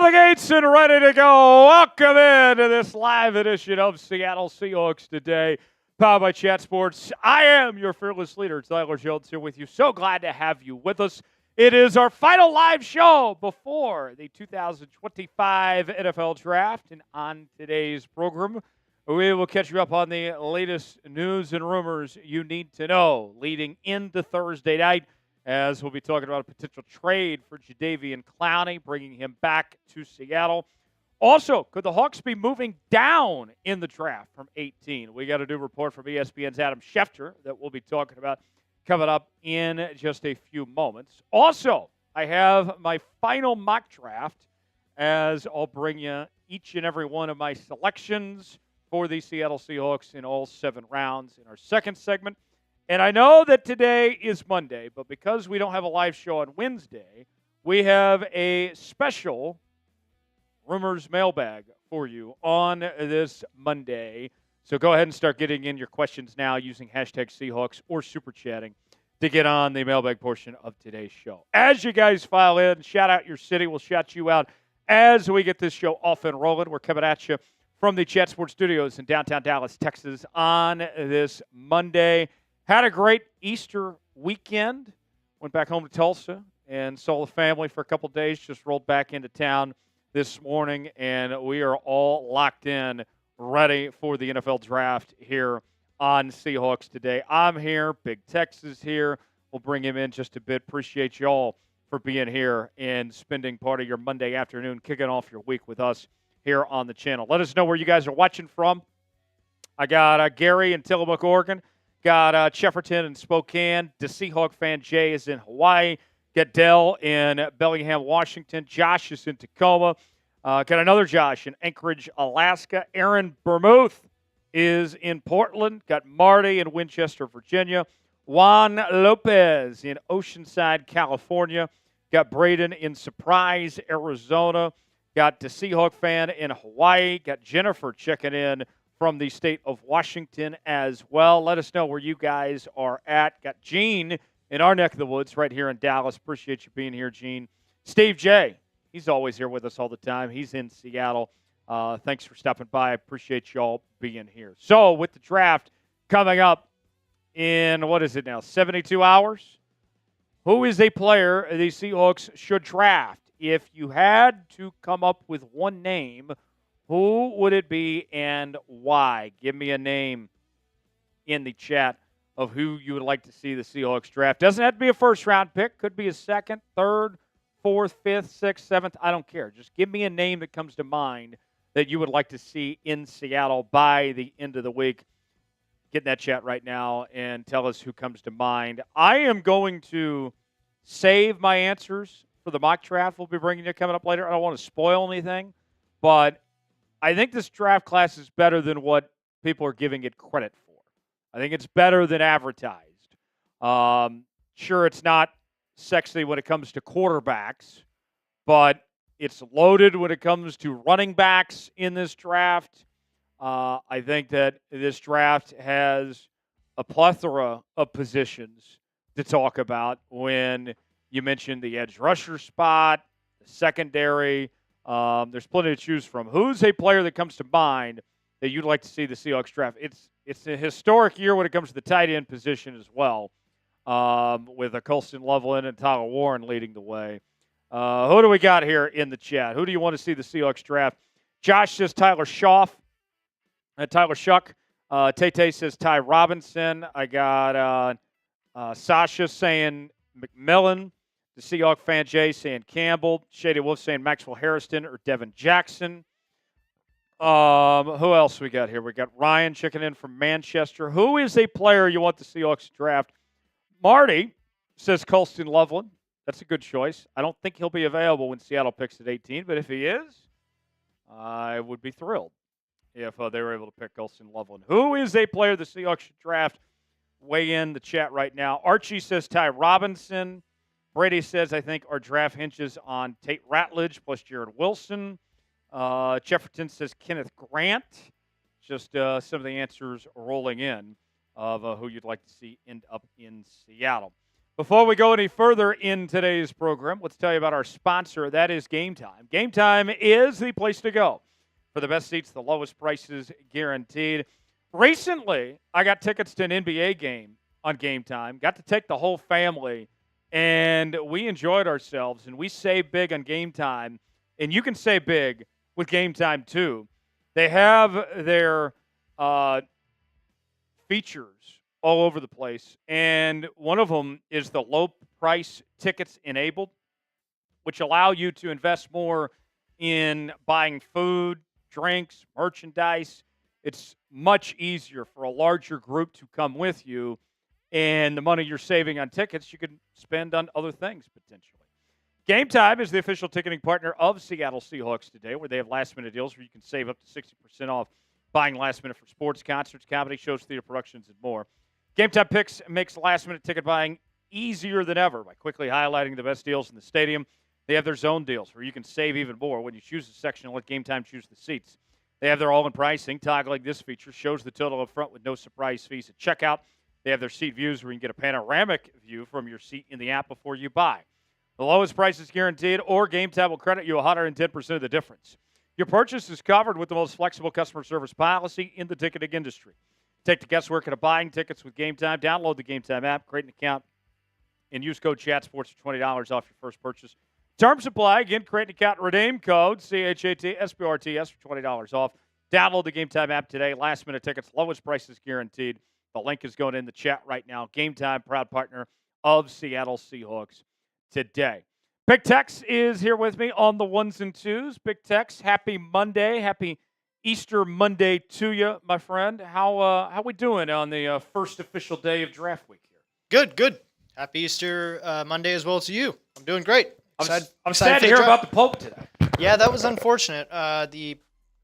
out the gates and ready to go. Welcome in to this live edition of Seattle Seahawks Today, powered by Chat Sports. I am your fearless leader, Tyler Jones, here with you. So glad to have you with us. It is our final live show before the 2025 NFL Draft. And on today's program, we will catch you up on the latest news and rumors you need to know leading into Thursday night, as we'll be talking about a potential trade for Jadeveon Clowney, bringing him back to Seattle. Also, could the Hawks be moving down in the draft from 18? We got a new report from ESPN's Adam Schefter that we'll be talking about coming up in just a few moments. Also, I have my final mock draft, as I'll bring you each and every one of my selections for the Seattle Seahawks in all 7 rounds in our second segment. And I know that today is Monday, but because we don't have a live show on Wednesday, we have a special Rumors mailbag for you on this Monday. So go ahead and start getting in your questions now using hashtag Seahawks or Super Chatting to get on the mailbag portion of today's show. As you guys file in, shout out your city. We'll shout you out as we get this show off and rolling. We're coming at you from the Chat Sports Studios in downtown Dallas, Texas on this Monday. Had a great Easter weekend. Went back home to Tulsa and saw the family for a couple days. Just rolled back into town this morning, and we are all locked in, ready for the NFL Draft here on Seahawks Today. I'm here. Big Tex is here. We'll bring him in just a bit. Appreciate you all for being here and spending part of your Monday afternoon kicking off your week with us here on the channel. Let us know where you guys are watching from. I got Gary in Tillamook, Oregon. Got Shefferton in Spokane. The Seahawk fan Jay is in Hawaii. Got Dell in Bellingham, Washington. Josh is in Tacoma. Got another Josh in Anchorage, Alaska. Aaron Bermuth is in Portland. Got Marty in Winchester, Virginia. Juan Lopez in Oceanside, California. Got Braden in Surprise, Arizona. Got the Seahawk fan in Hawaii. Got Jennifer checking in from the state of Washington as well. Let us know where you guys are at. Got Gene in our neck of the woods right here in Dallas. Appreciate you being here, Gene. Steve J, he's always here with us all the time. He's in Seattle. Thanks for stopping by. I appreciate y'all being here. So with the draft coming up in, 72 hours? Who is a player the Seahawks should draft? If you had to come up with one name, who would it be and why? Give me a name in the chat of who you would like to see the Seahawks draft. Doesn't have to be a first-round pick. Could be a second, third, fourth, fifth, sixth, seventh. I don't care. Just give me a name that comes to mind that you would like to see in Seattle by the end of the week. Get in that chat right now and tell us who comes to mind. I am going to save my answers for the mock draft we'll be bringing you coming up later. I don't want to spoil anything, but I think this draft class is better than what people are giving it credit for. I think it's better than advertised. Sure, it's not sexy when it comes to quarterbacks, but it's loaded when it comes to running backs in this draft. I think that this draft has a plethora of positions to talk about when you mentioned the edge rusher spot, the secondary. There's plenty to choose from. Who's a player that comes to mind that you'd like to see the Seahawks draft? It's a historic year when it comes to the tight end position as well, with a Colston Loveland and Tyler Warren leading the way. Who do we got here in the chat? Who do you want to see the Seahawks draft? Josh says Tyler Schuck. Tay says Ty Robinson. I got Sasha saying McMillan. The Seahawk fan Jay saying Campbell. Shady Wolf saying Maxwell Harrison or Devin Jackson. Who else we got here? We got Ryan checking in from Manchester. Who is a player you want the Seahawks to draft? Marty says Colston Loveland. That's a good choice. I don't think he'll be available when Seattle picks at 18, but if he is, I would be thrilled if they were able to pick Colston Loveland. Who is a player the Seahawks should draft? Weigh in the chat right now. Archie says Ty Robinson. Brady says, I think our draft hinges on Tate Ratledge plus Jared Wilson. Jefferton says Kenneth Grant. Just some of the answers rolling in of who you'd like to see end up in Seattle. Before we go any further in today's program, let's tell you about our sponsor. That is Game Time. Game Time is the place to go for the best seats, the lowest prices guaranteed. Recently, I got tickets to an NBA game on Game Time. Got to take the whole family, and we enjoyed ourselves, and we save big on Game Time. And you can save big with Game Time, too. They have their features all over the place, and one of them is the low-price tickets enabled, which allow you to invest more in buying food, drinks, merchandise. It's much easier for a larger group to come with you, and the money you're saving on tickets you can spend on other things potentially. Game Time is the official ticketing partner of Seattle Seahawks today, where they have last-minute deals where you can save up to 60% off buying last minute for sports, concerts, comedy shows, theater productions, and more. Game Time Picks makes last-minute ticket buying easier than ever by quickly highlighting the best deals in the stadium. They have their zone deals where you can save even more when you choose a section and let Game Time choose the seats. They have their all-in pricing. Toggling this feature shows the total up front with no surprise fees at checkout. They have their seat views where you can get a panoramic view from your seat in the app before you buy. The lowest price is guaranteed, or Game Time will credit you 110% of the difference. Your purchase is covered with the most flexible customer service policy in the ticketing industry. Take the guesswork out of buying tickets with Game Time. Download the Game Time app, create an account, and use code CHATSPORTS for $20 off your first purchase. Terms apply. Again, create an account, redeem code CHATSPORTS for $20 off. Download the Game Time app today. Last-minute tickets, lowest prices guaranteed. The link is going in the chat right now. Game Time, proud partner of Seattle Seahawks today. Big Tex is here with me on the ones and twos. Big Tex, happy Monday. Happy Easter Monday to you, my friend. How we doing on the first official day of draft week here? Good. Happy Easter Monday as well to you. I'm doing great. I'm sad to hear about the Pope today. Yeah, that was unfortunate. The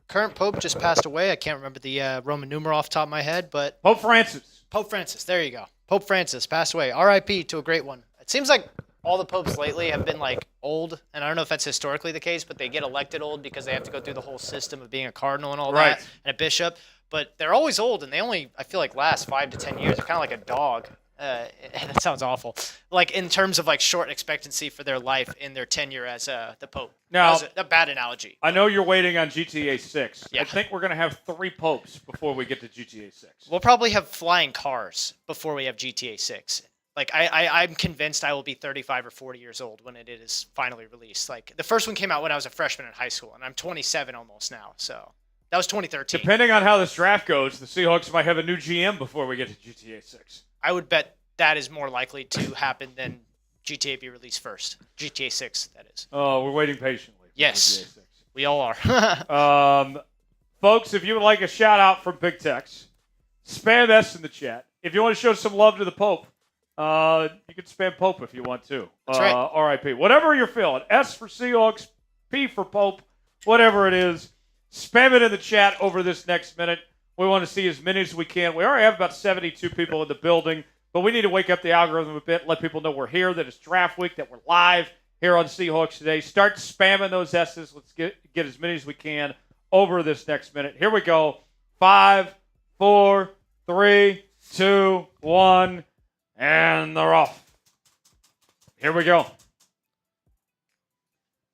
current Pope just passed away. I can't remember the Roman numeral off the top of my head, but Pope Francis. There you go. Pope Francis passed away. R.I.P. to a great one. It seems like all the popes lately have been like old, and I don't know if that's historically the case, but they get elected old because they have to go through the whole system of being a cardinal and all that, and a bishop. But they're always old, and they only, I feel like, last 5 to 10 years. They're kind of like a dog. That sounds awful. Like in terms of like short expectancy for their life in their tenure as the Pope. Now, that was a bad analogy. I know you're waiting on GTA 6. Yeah. I think we're going to have 3 popes before we get to GTA 6. We'll probably have flying cars before we have GTA 6. Like, I'm convinced I will be 35 or 40 years old when it is finally released. Like, the first one came out when I was a freshman in high school, and I'm 27 almost now. So, that was 2013. Depending on how this draft goes, the Seahawks might have a new GM before we get to GTA 6. I would bet that is more likely to happen than GTA be released first. GTA 6, that is. Oh, we're waiting patiently. Yes, GTA 6. we all are. Folks, if you would like a shout-out from Big Tex, spam S in the chat. If you want to show some love to the Pope, you can spam Pope if you want to. That's right. R.I.P. Whatever you're feeling. S for Seahawks, P for Pope, whatever it is. Spam it in the chat over this next minute. We want to see as many as we can. We already have about 72 people in the building, but we need to wake up the algorithm a bit, let people know we're here, that it's draft week, that we're live here on Seahawks Today. Start spamming those S's. Let's get as many as we can over this next minute. Here we go. 5, 4, 3, 2, 1. And they're off. Here we go.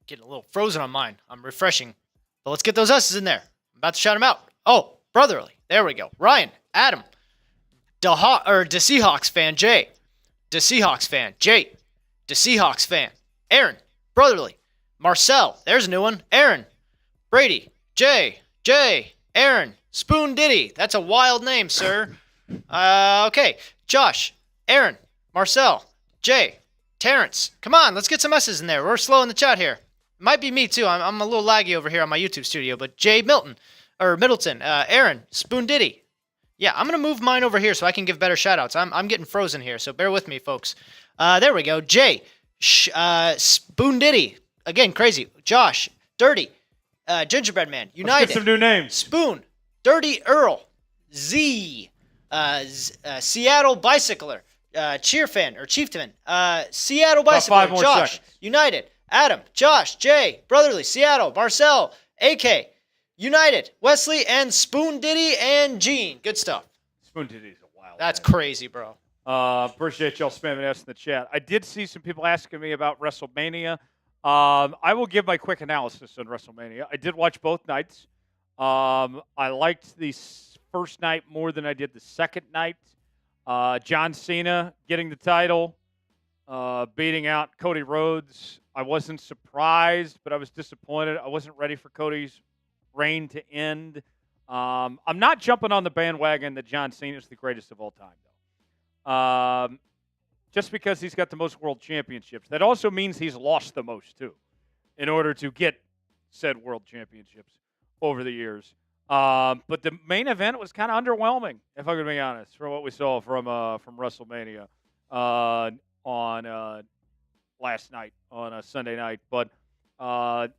Getting a little frozen on mine. I'm refreshing. But let's get those S's in there. I'm about to shout them out. Oh, brotherly. There we go. Ryan, Adam, the Seahawks fan, Jay. The Seahawks fan, Jay. The Seahawks fan, Aaron, brotherly. Marcel, there's a new one. Aaron, Brady, Jay, Aaron, Spoon Diddy. That's a wild name, sir. Okay. Josh, Aaron, Marcel, Jay, Terrence. Come on, let's get some S's in there. We're slow in the chat here. It might be me, too. I'm a little laggy over here on my YouTube studio. But Jay Middleton, Aaron, Spoon Diddy. Yeah, I'm going to move mine over here so I can give better shout-outs. I'm getting frozen here, so bear with me, folks. There we go. Jay, Spoon Diddy. Again, crazy. Josh, Dirty, Gingerbread Man, United. Let's get some new names. Spoon, Dirty Earl, Z, Seattle Bicycler, Chieftain, Seattle Bicycler, 5 more Josh, seconds. United, Adam, Josh, Jay, Brotherly, Seattle, Marcel, AK, United, Wesley, and Spoon Diddy and Gene. Good stuff. Spoon Diddy's a wild That's name. crazy, bro. Appreciate y'all spamming us in the chat. I did see some people asking me about WrestleMania. I will give my quick analysis on WrestleMania. I did watch both nights. I liked the first night more than I did the second night. John Cena getting the title, beating out Cody Rhodes. I wasn't surprised, but I was disappointed. I wasn't ready for Cody's reign to end. I'm not jumping on the bandwagon that John Cena is the greatest of all time, though. Just because he's got the most world championships. That also means he's lost the most, too, in order to get said world championships over the years. But the main event was kind of underwhelming, if I'm going to be honest, from what we saw from WrestleMania on last night, on a Sunday night. But I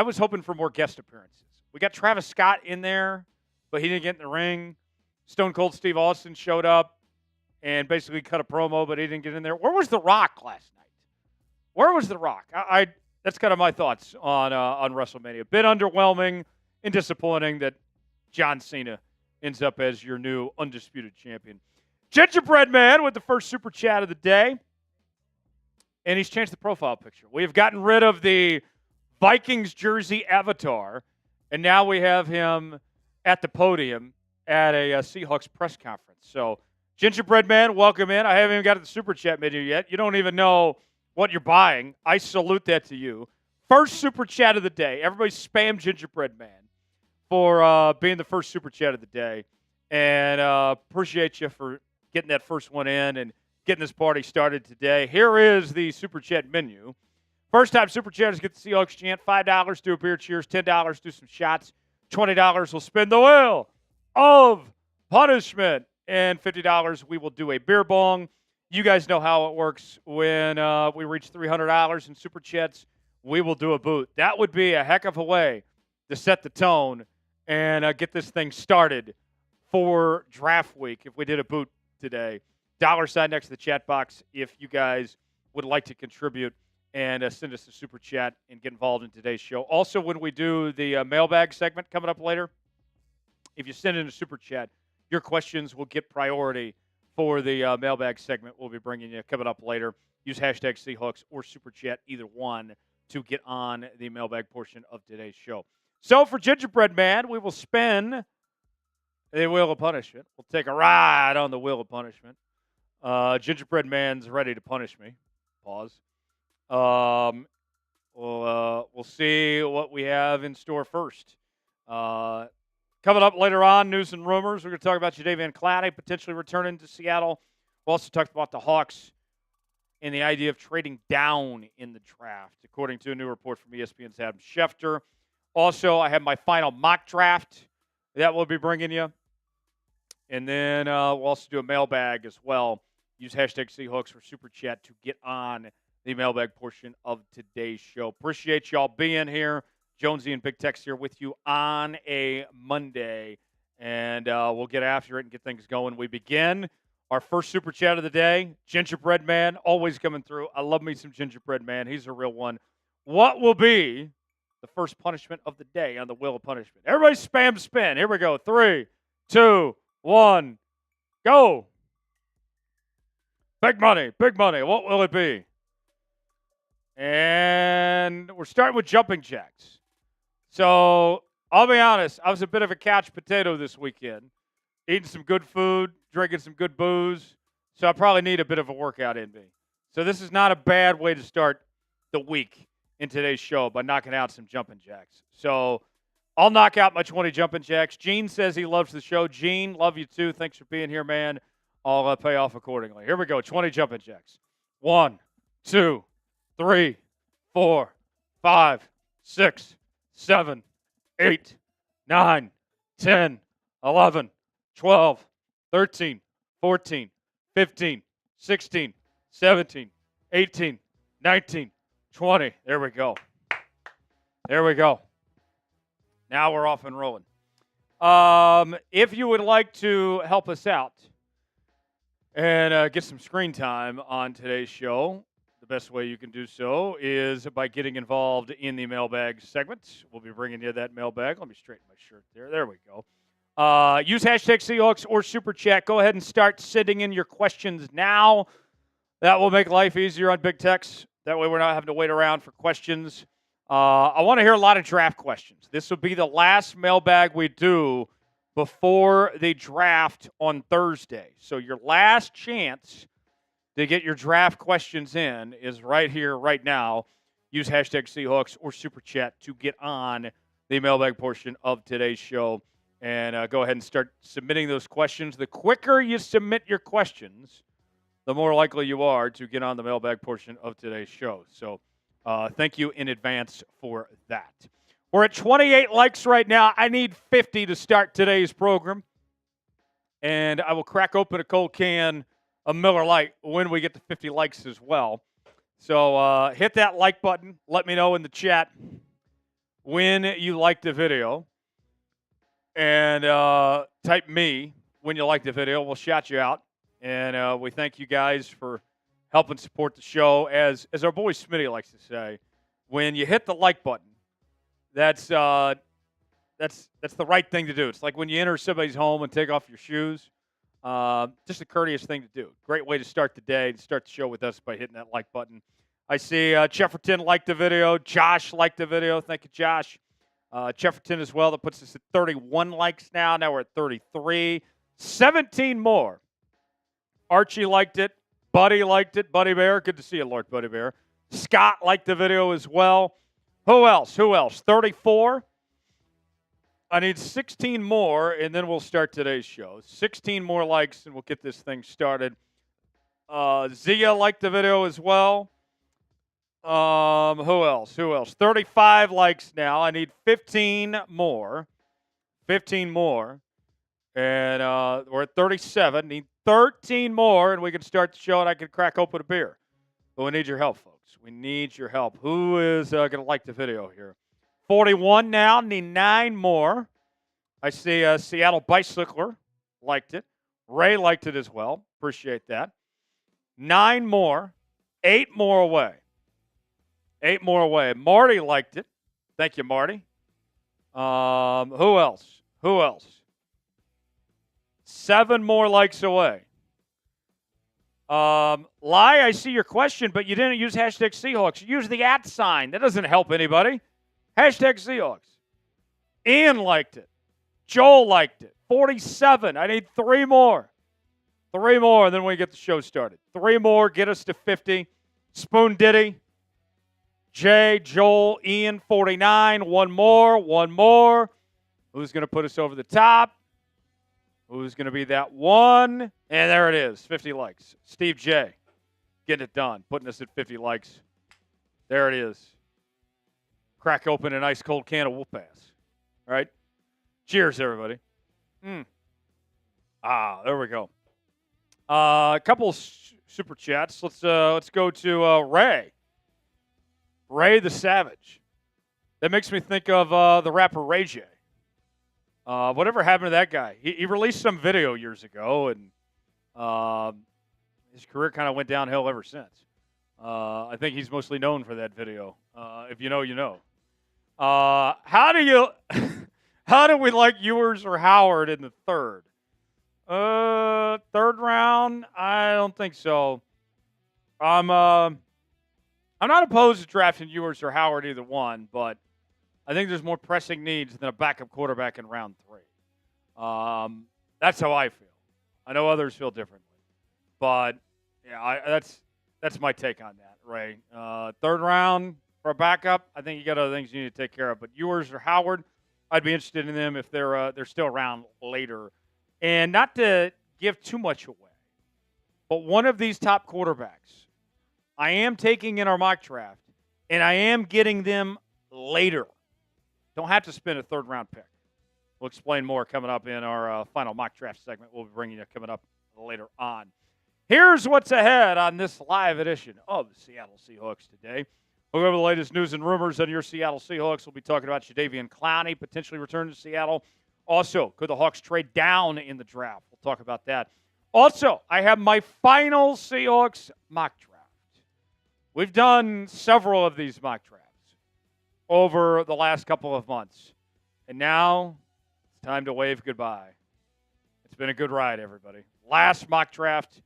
was hoping for more guest appearances. We got Travis Scott in there, but he didn't get in the ring. Stone Cold Steve Austin showed up and basically cut a promo, but he didn't get in there. Where was The Rock last night? Where was The Rock? That's kind of my thoughts on WrestleMania. A bit underwhelming and disappointing that John Cena ends up as your new undisputed champion. Gingerbread Man with the first super chat of the day. And he's changed the profile picture. We have gotten rid of the Vikings jersey avatar, and now we have him at the podium at a Seahawks press conference. So, Gingerbread Man, welcome in. I haven't even got to the super chat menu yet. You don't even know what you're buying. I salute that to you. First super chat of the day. Everybody spam Gingerbread Man for being the first super chat of the day. And appreciate you for getting that first one in and getting this party started today. Here is the super chat menu. First time super chatters get the Seahawks chant. $5, do a beer cheers. $10, do some shots. $20 will spin the wheel of punishment. And $50, we will do a beer bong. You guys know how it works. When we reach $300 in super chats, we will do a boot. That would be a heck of a way to set the tone and get this thing started for draft week if we did a boot today. $sign next to the chat box if you guys would like to contribute and send us a super chat and get involved in today's show. Also, when we do the mailbag segment coming up later, if you send in a super chat, your questions will get priority for the mailbag segment we'll be bringing you coming up later. Use hashtag Seahawks or super chat, either one, to get on the mailbag portion of today's show. So for Gingerbread Man, we will spin the Wheel of Punishment. We'll take a ride on the Wheel of Punishment. Gingerbread Man's ready to punish me. Pause. We'll see what we have in store first. Coming up later on, news and rumors. We're going to talk about Jadeveon Clowney potentially returning to Seattle. We'll also talk about the Hawks and the idea of trading down in the draft, according to a new report from ESPN's Adam Schefter. Also, I have my final mock draft that we'll be bringing you. And then we'll also do a mailbag as well. Use hashtag Seahawks for Super Chat to get on the mailbag portion of today's show. Appreciate y'all being here. Jonesy and Big Tex here with you on a Monday. And we'll get after it and get things going. We begin our first Super Chat of the day. Gingerbread Man, always coming through. I love me some Gingerbread Man. He's a real one. What will be the first punishment of the day on the Wheel of Punishment? Everybody spam spin. Here we go. 3, 2, 1, go. Big money, big money. What will it be? And we're starting with jumping jacks. So I'll be honest, I was a bit of a couch potato this weekend. Eating some good food, drinking some good booze. So I probably need a bit of a workout in me. So this is not a bad way to start the week in today's show by knocking out some jumping jacks. So I'll knock out my 20 jumping jacks. Gene says he loves the show. Gene, love you too. Thanks for being here, man. I'll pay off accordingly. Here we go. 20 jumping jacks. 1, 2, 3, 4, 5, 6, 7, 8, 9, 10, 11, 12, 13, 14, 15, 16, 17, 18, 19, 20. There we go. There we go. Now we're off and rolling. If you would like to help us out and get some screen time on today's show, the best way you can do so is by getting involved in the mailbag segment. We'll be bringing you that mailbag. Let me straighten my shirt there. There we go. Use hashtag Seahawks or Super Chat. Go ahead and start sending in your questions now. That will make life easier on Big Tex. That way we're not having to wait around for questions. I want to hear a lot of draft questions. This will be the last mailbag we do before the draft on Thursday. So your last chance to get your draft questions in is right here, right now. Use hashtag Seahawks or Super Chat to get on the mailbag portion of today's show. And go ahead and start submitting those questions. The quicker you submit your questions, the more likely you are to get on the mailbag portion of today's show. So thank you in advance for that. We're at 28 likes right now. I need 50 to start today's program. And I will crack open a cold can of Miller Lite when we get to 50 likes as well. So hit that like button. Let me know in the chat when you liked the video. And type me when you like the video. We'll shout you out. And we thank you guys for helping support the show. As our boy Smitty likes to say, when you hit the like button, that's the right thing to do. It's like when you enter somebody's home and take off your shoes. Just a courteous thing to do. Great way to start the day, to start the show with us by hitting that like button. I see Shefferton liked the video. Josh liked the video. Thank you, Josh. Shefferton as well. That puts us at 31 likes now. Now we're at 33. 17 more. Archie liked it. Buddy liked it. Buddy Bear. Good to see you, Lord Buddy Bear. Scott liked the video as well. Who else? 34. I need 16 more, and then we'll start today's show. 16 more likes, and we'll get this thing started. Zia liked the video as well. Who else? 35 likes now. I need 15 more. 15 more. And we're at 37. Need 13 more, and we can start the show, and I can crack open a beer. But we need your help, folks. We need your help. Who is going to like the video here? 41 now. Need 9 more. I see Seattle Bicycler liked it. Ray liked it as well. Appreciate that. 9 more. 8 more away. 8 more away. Marty liked it. Thank you, Marty. Who else? 7 more likes away. Lie, I see your question, but you didn't use hashtag Seahawks. You used the @ sign. That doesn't help anybody. Hashtag Seahawks. Ian liked it. Joel liked it. 47. I need 3 more. 3 more, and then we get the show started. 3 more, get us to 50. Spoon Diddy. Jay, Joel, Ian, 49. 1 more. Who's going to put us over the top? Who's going to be that one? And there it is, 50 likes. Steve J, getting it done, putting us at 50 likes. There it is. Crack open an ice cold can of Whoop-Ass. All right? Cheers, everybody. There we go. A couple super chats. Let's go to Ray. Ray the Savage. That makes me think of the rapper Ray J. Whatever happened to that guy? He released some video years ago, and his career kind of went downhill ever since. I think he's mostly known for that video. If you know, you know. How do we like Ewers or Howard in the third? Third round? I don't think so. I'm not opposed to drafting Ewers or Howard, either one, but I think there's more pressing needs than a backup quarterback in round 3. That's how I feel. I know others feel differently, but yeah, that's my take on that, Ray. Third round for a backup, I think you got other things you need to take care of. But Ewers or Howard, I'd be interested in them if they're still around later. And not to give too much away, but one of these top quarterbacks, I am taking in our mock draft, and I am getting them later. Don't have to spend a third-round pick. We'll explain more coming up in our final mock draft segment. We'll be bringing you coming up later on. Here's what's ahead on this live edition of the Seattle Seahawks today. We'll go over the latest news and rumors on your Seattle Seahawks. We'll be talking about Jadeveon Clowney potentially returning to Seattle. Also, could the Hawks trade down in the draft? We'll talk about that. Also, I have my final Seahawks mock draft. We've done several of these mock drafts over the last couple of months. And now it's time to wave goodbye. It's been a good ride, everybody. Last mock draft,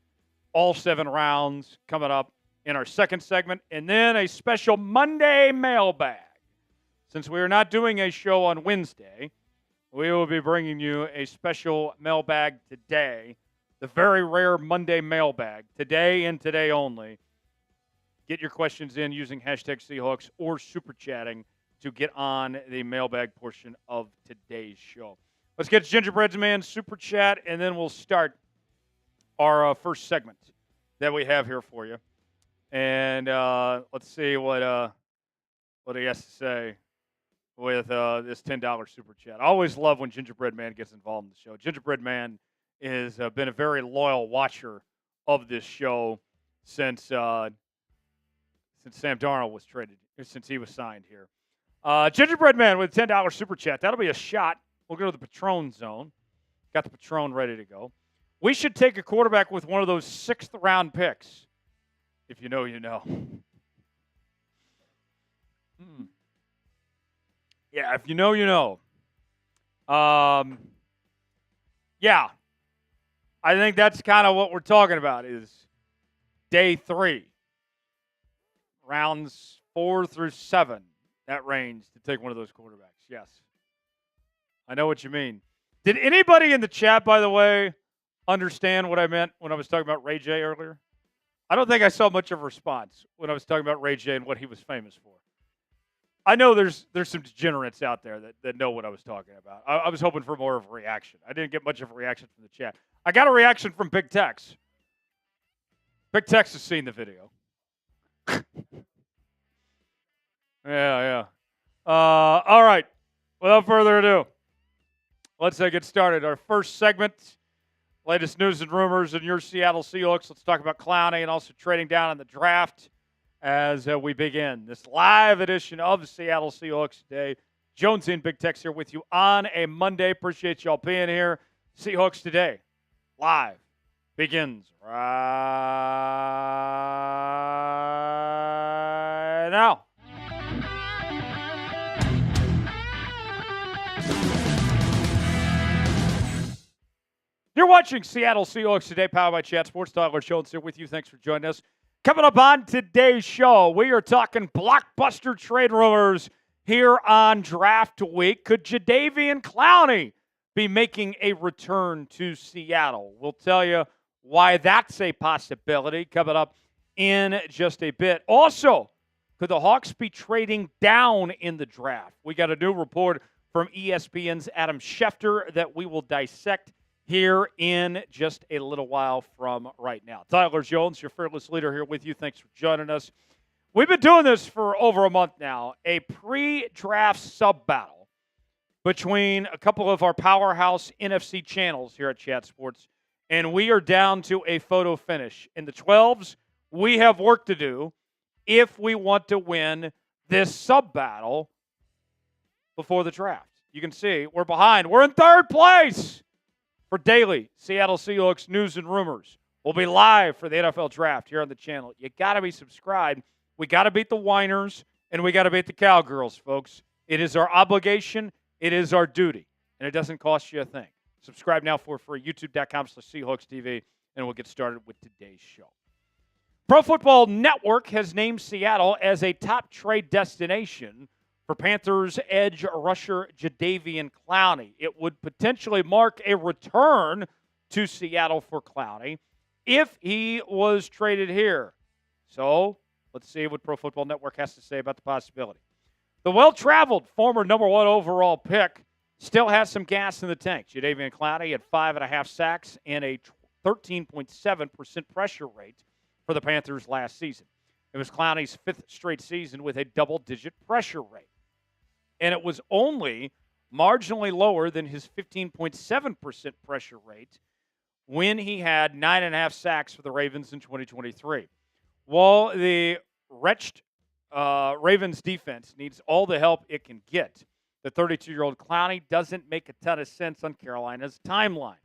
all 7 rounds coming up in our second segment, and then a special Monday mailbag. Since we are not doing a show on Wednesday, we will be bringing you a special mailbag today, the very rare Monday mailbag, today and today only. Get your questions in using hashtag Seahawks or super chatting to get on the mailbag portion of today's show. Let's get Gingerbread Man super chat, and then we'll start our first segment that we have here for you. And let's see what he has to say with this $10 super chat. I always love when Gingerbread Man gets involved in the show. Gingerbread Man has been a very loyal watcher of this show since Sam Darnold was traded, since he was signed here. Gingerbread Man with $10 super chat. That'll be a shot. We'll go to the Patron zone. Got the Patron ready to go. We should take a quarterback with one of those 6th-round picks. If you know, you know. Yeah, if you know, you know. Yeah. I think that's kind of what we're talking about is day 3. Rounds 4 through 7, that range to take one of those quarterbacks. Yes. I know what you mean. Did anybody in the chat, by the way, understand what I meant when I was talking about Ray J earlier? I don't think I saw much of a response when I was talking about Ray J and what he was famous for. I know there's some degenerates out there that know what I was talking about. I was hoping for more of a reaction. I didn't get much of a reaction from the chat. I got a reaction from Big Tex. Big Tex has seen the video. Yeah. All right. Without further ado, let's get started. Our first segment, latest news and rumors in your Seattle Seahawks. Let's talk about Clowney and also trading down in the draft as we begin this live edition of Seattle Seahawks Today. Jonesy and Big Tex here with you on a Monday. Appreciate y'all being here. Seahawks Today, live, begins right now. You're watching Seattle Seahawks Today, powered by Chat Sports. Tyler Jones here with you. Thanks for joining us. Coming up on today's show, we are talking blockbuster trade rumors here on draft week. Could Jadeveon Clowney be making a return to Seattle? We'll tell you why that's a possibility coming up in just a bit. Also, could the Hawks be trading down in the draft? We got a new report from ESPN's Adam Schefter that we will dissect here in just a little while from right now. Tyler Jones, your fearless leader, here with you. Thanks for joining us. We've been doing this for over a month now, a pre-draft sub-battle between a couple of our powerhouse NFC channels here at Chat Sports, and we are down to a photo finish. In the 12s, we have work to do if we want to win this sub-battle before the draft. You can see we're behind. We're in 3rd place for daily Seattle Seahawks news and rumors. We'll be live for the NFL Draft here on the channel. You got to be subscribed. We got to beat the whiners, and we got to beat the cowgirls, folks. It is our obligation. It is our duty, and it doesn't cost you a thing. Subscribe now for free, youtube.com/SeahawksTV, and we'll get started with today's show. Pro Football Network has named Seattle as a top trade destination for Panthers edge rusher Jadeveon Clowney. It would potentially mark a return to Seattle for Clowney if he was traded here. So let's see what Pro Football Network has to say about the possibility. The well-traveled former number 1 overall pick still has some gas in the tank. Jadeveon Clowney had 5.5 sacks and a 13.7% pressure rate for the Panthers last season. It was Clowney's 5th straight season with a double-digit pressure rate. And it was only marginally lower than his 15.7% pressure rate when he had 9.5 sacks for the Ravens in 2023. While the wretched Ravens defense needs all the help it can get, the 32-year-old Clowney doesn't make a ton of sense on Carolina's timeline.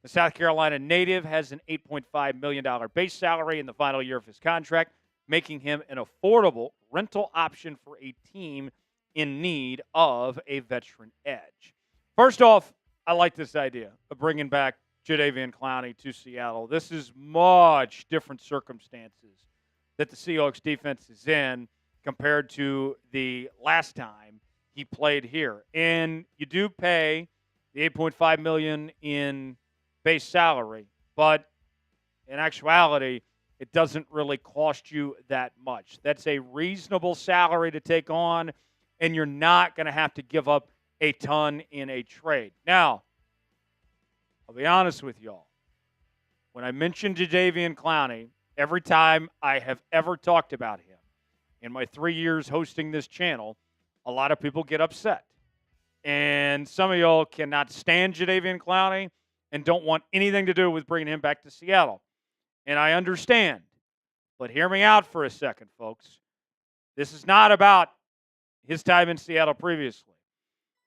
The South Carolina native has an $8.5 million base salary in the final year of his contract, making him an affordable rental option for a team in need of a veteran edge. First off, I like this idea of bringing back Jadeveon Clowney to Seattle. This is much different circumstances that the Seahawks defense is in compared to the last time he played here. And you do pay the $8.5 million in base salary, but in actuality, it doesn't really cost you that much. That's a reasonable salary to take on, and you're not going to have to give up a ton in a trade. Now, I'll be honest with y'all. When I mentioned Jadeveon Clowney, every time I have ever talked about him in my 3 years hosting this channel, a lot of people get upset. And some of y'all cannot stand Jadeveon Clowney and don't want anything to do with bringing him back to Seattle. And I understand. But hear me out for a second, folks. This is not about his time in Seattle previously.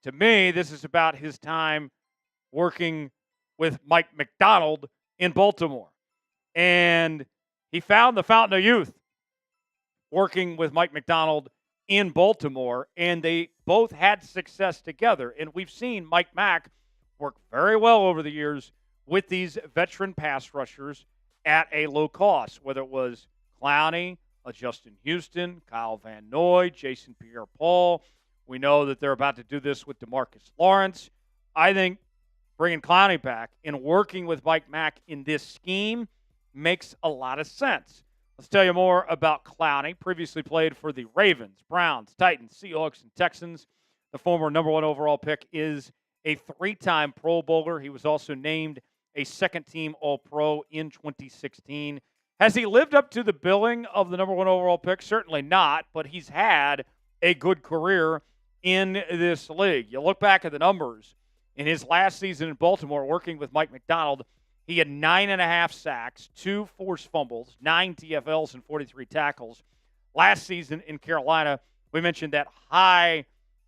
To me, this is about his time working with Mike Macdonald in Baltimore. And he found the fountain of youth working with Mike Macdonald in Baltimore, and they both had success together. And we've seen Mike Mack work very well over the years with these veteran pass rushers at a low cost, whether it was Clowney, Justin Houston, Kyle Van Noy, Jason Pierre-Paul. We know that they're about to do this with DeMarcus Lawrence. I think bringing Clowney back and working with Mike Mack in this scheme makes a lot of sense. Let's tell you more about Clowney. Previously played for the Ravens, Browns, Titans, Seahawks, and Texans. The former number 1 overall pick is a 3-time Pro Bowler. He was also named a second-team All-Pro in 2016. Has he lived up to the billing of the number 1 overall pick? Certainly not, but he's had a good career in this league. You look back at the numbers. In his last season in Baltimore, working with Mike Macdonald, he had 9.5 sacks, 2 forced fumbles, 9 TFLs, and 43 tackles. Last season in Carolina, we mentioned that high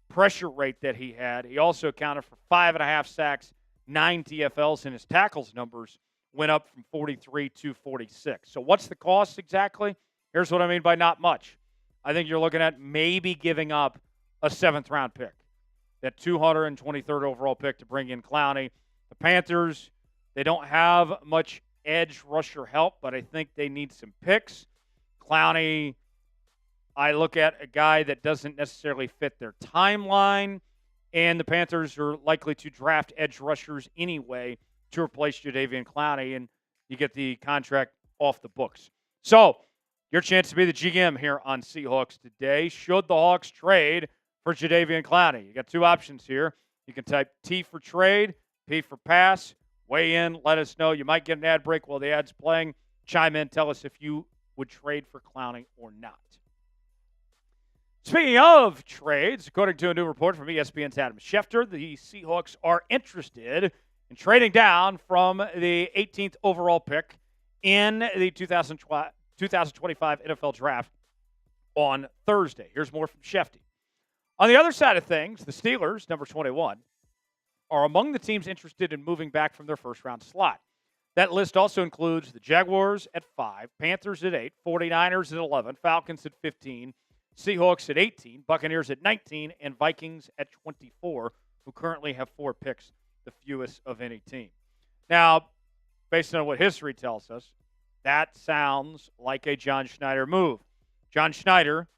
pressure rate that he had. He also accounted for 5.5 sacks, 9 TFLs, and his tackles numbers went up from 43 to 46. So what's the cost exactly? Here's what I mean by not much. I think you're looking at maybe giving up a 7th-round pick, that 223rd overall pick to bring in Clowney. The Panthers, they don't have much edge rusher help, but I think they need some picks. Clowney, I look at a guy that doesn't necessarily fit their timeline, and the Panthers are likely to draft edge rushers anyway to replace Jadeveon Clowney, and you get the contract off the books. So, your chance to be the GM here on Seahawks Today. Should the Hawks trade for Jadeveon Clowney? You got 2 options here. You can type T for trade, P for pass. Weigh in, let us know. You might get an ad break while the ad's playing. Chime in, tell us if you would trade for Clowney or not. Speaking of trades, according to a new report from ESPN's Adam Schefter, the Seahawks are interested in trading down from the 18th overall pick in the 2025 NFL Draft on Thursday. Here's more from Schefter. On the other side of things, the Steelers, number 21, are among the teams interested in moving back from their first-round slot. That list also includes the Jaguars at 5, Panthers at 8, 49ers at 11, Falcons at 15, Seahawks at 18, Buccaneers at 19, and Vikings at 24, who currently have 4 picks, the fewest of any team. Now, based on what history tells us, that sounds like a John Schneider move. John Schneider,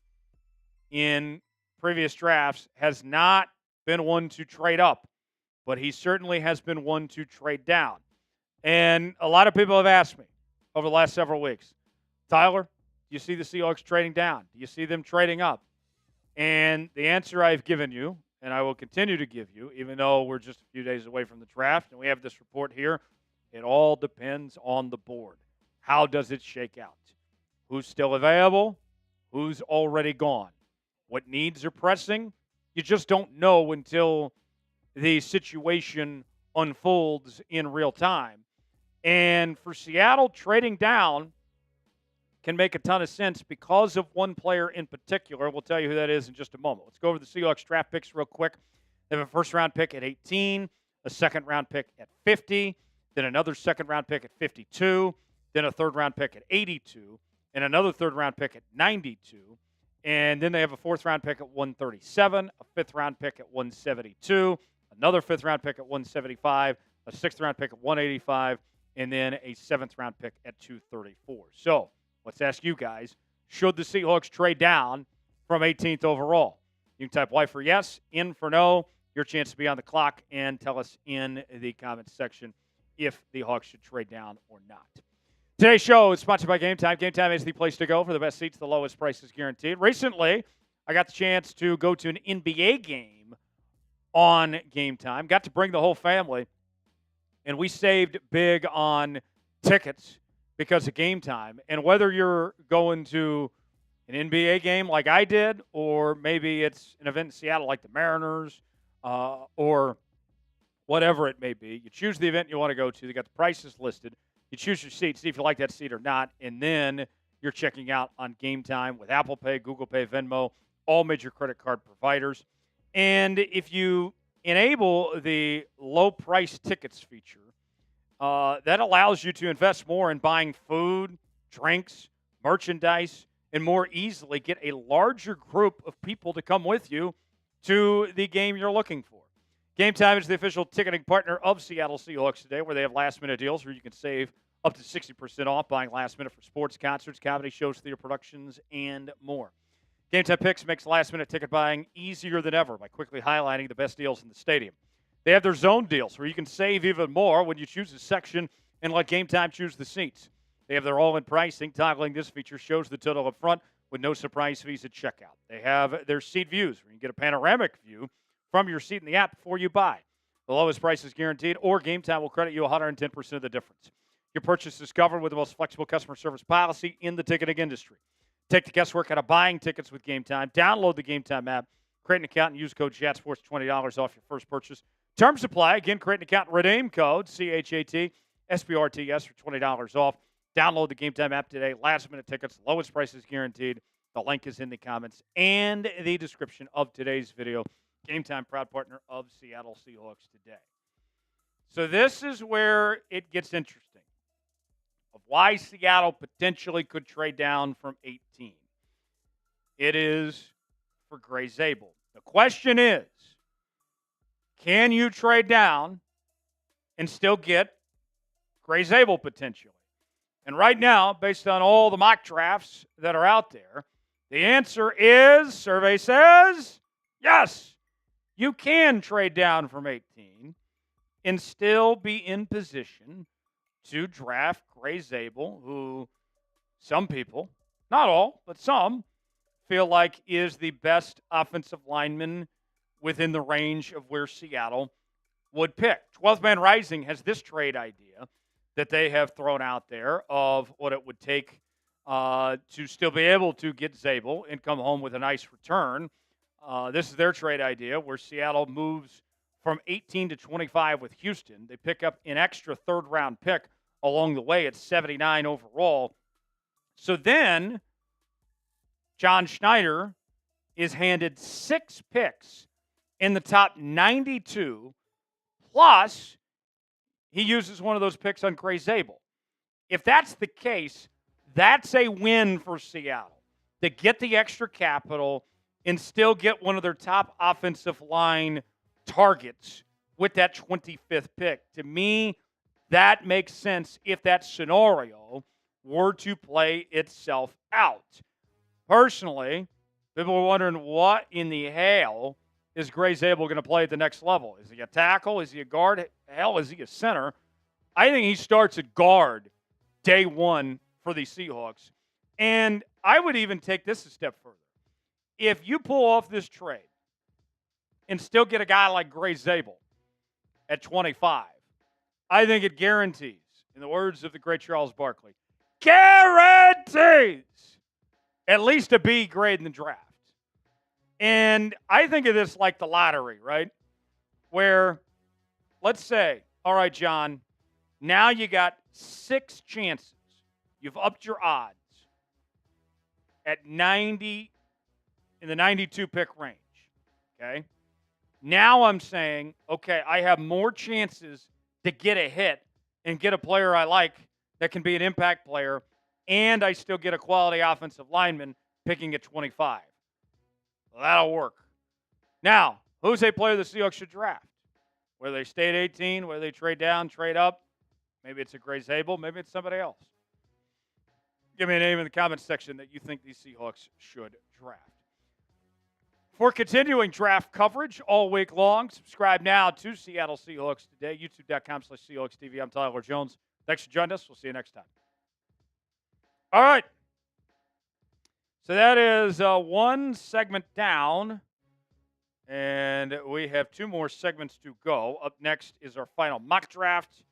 in previous drafts, has not been one to trade up, but he certainly has been one to trade down. And a lot of people have asked me over the last several weeks, Tyler, do you see the Seahawks trading down? Do you see them trading up? And the answer I've given you, and I will continue to give you, even though we're just a few days away from the draft, and we have this report here, it all depends on the board. How does it shake out? Who's still available? Who's already gone? What needs are pressing? You just don't know until the situation unfolds in real time. And for Seattle, trading down can make a ton of sense because of one player in particular. We'll tell you who that is in just a moment. Let's go over the Seahawks draft picks real quick. They have a first-round pick at 18, a second-round pick at 50, then another second-round pick at 52, then a third-round pick at 82, and another third-round pick at 92. And then they have a fourth-round pick at 137, a fifth-round pick at 172, a Another 5th-round pick at 175, a 6th-round pick at 185, and then a 7th-round pick at 234. So let's ask you guys, should the Seahawks trade down from 18th overall? You can type Y for yes, in for no. Your chance to be on the clock, and tell us in the comments section if the Hawks should trade down or not. Today's show is sponsored by Game Time. Game Time is the place to go for the best seats, the lowest prices guaranteed. Recently, I got the chance to go to an NBA game on Game Time. Got to bring the whole family, and we saved big on tickets because of Game Time. And whether you're going to an NBA game like I did, or maybe it's an event in Seattle like the Mariners, or whatever it may be, you choose the event you want to go to. They got the prices listed. You choose your seat, see if you like that seat or not, and then you're checking out on Game Time with Apple Pay, Google Pay, Venmo, all major credit card providers. And if you enable the low price tickets feature, that allows you to invest more in buying food, drinks, merchandise, and more easily get a larger group of people to come with you to the game you're looking for. Game Time is the official ticketing partner of Seattle Seahawks today, where they have last-minute deals where you can save up to 60% off buying last minute for sports, concerts, comedy shows, theater productions, and more. Game Time Picks makes last-minute ticket buying easier than ever by quickly highlighting the best deals in the stadium. They have their zone deals where you can save even more when you choose a section and let Game Time choose the seats. They have their all-in pricing. Toggling this feature shows the total up front with no surprise fees at checkout. They have their seat views where you can get a panoramic view from your seat in the app before you buy. The lowest price is guaranteed, or Game Time will credit you 110% of the difference. Your purchase is covered with the most flexible customer service policy in the ticketing industry. Take the guesswork out of buying tickets with Game Time. Download the Game Time app, create an account, and use code ChatSports, $20 off your first purchase. Terms apply. Again, create an account and redeem code CHATSPORTS for $20 off. Download the Game Time app today. Last-minute tickets, lowest prices guaranteed. The link is in the comments and the description of today's video. Game Time, proud partner of Seattle Seahawks today. So this is where it gets interesting of why Seattle potentially could trade down from 18. It is for Gray Zabel. The question is, can you trade down and still get Gray Zabel potentially? And right now, based on all the mock drafts that are out there, the answer is, survey says, yes, you can trade down from 18 and still be in position to draft Gray Zabel, who some people, not all, but some, feel like is the best offensive lineman within the range of where Seattle would pick. 12th Man Rising has this trade idea that they have thrown out there of what it would take to still be able to get Zabel and come home with a nice return. This is their trade idea where Seattle moves from 18 to 25 with Houston. They pick up an extra third-round pick along the way at 79 overall. So then John Schneider is handed 6 picks in the top 92, plus he uses one of those picks on Gray Zabel. If that's the case, that's a win for Seattle to get the extra capital and still get one of their top offensive line targets with that 25th pick. To me, that makes sense if that scenario were to play itself out. Personally, people are wondering what in the hell is Gray Zabel going to play at the next level? Is he a tackle? Is he a guard? Hell, is he a center? I think he starts at guard day one for the Seahawks. And I would even take this a step further. If you pull off this trade and still get a guy like Gray Zabel at 25, I think it guarantees, in the words of the great Charles Barkley, guarantees at least a B grade in the draft. And I think of this like the lottery, right? Where, let's say, all right, John, now you got 6 chances. You've upped your odds at 90, in the 92 pick range, okay? Now I'm saying, okay, I have more chances to get a hit and get a player I like that can be an impact player, and I still get a quality offensive lineman picking at 25. Well, that'll work. Now, who's a player the Seahawks should draft? Whether they stay at 18, whether they trade down, trade up, maybe it's a Gray Zabel, maybe it's somebody else. Give me a name in the comments section that you think these Seahawks should draft. For continuing draft coverage all week long, subscribe now to Seattle Seahawks Today, youtube.com/Seahawks TV. I'm Tyler Jones. Thanks for joining us. We'll see you next time. All right. So that is one segment down, and we have two more segments to go. Up next is our final mock draft,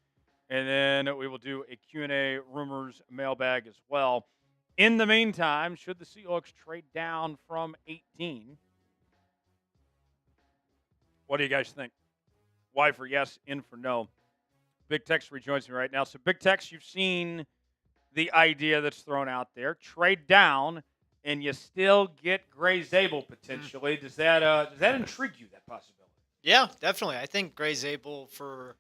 and then we will do a Q&A rumors mailbag as well. In the meantime, should the Seahawks trade down from 18? What do you guys think? Y for yes, in for no. Big Tex rejoins me right now. So, Big Tex, you've seen the idea that's thrown out there. Trade down, and you still get Gray Zabel potentially. Does that intrigue you, that possibility? Yeah, definitely. I think Gray Zabel, for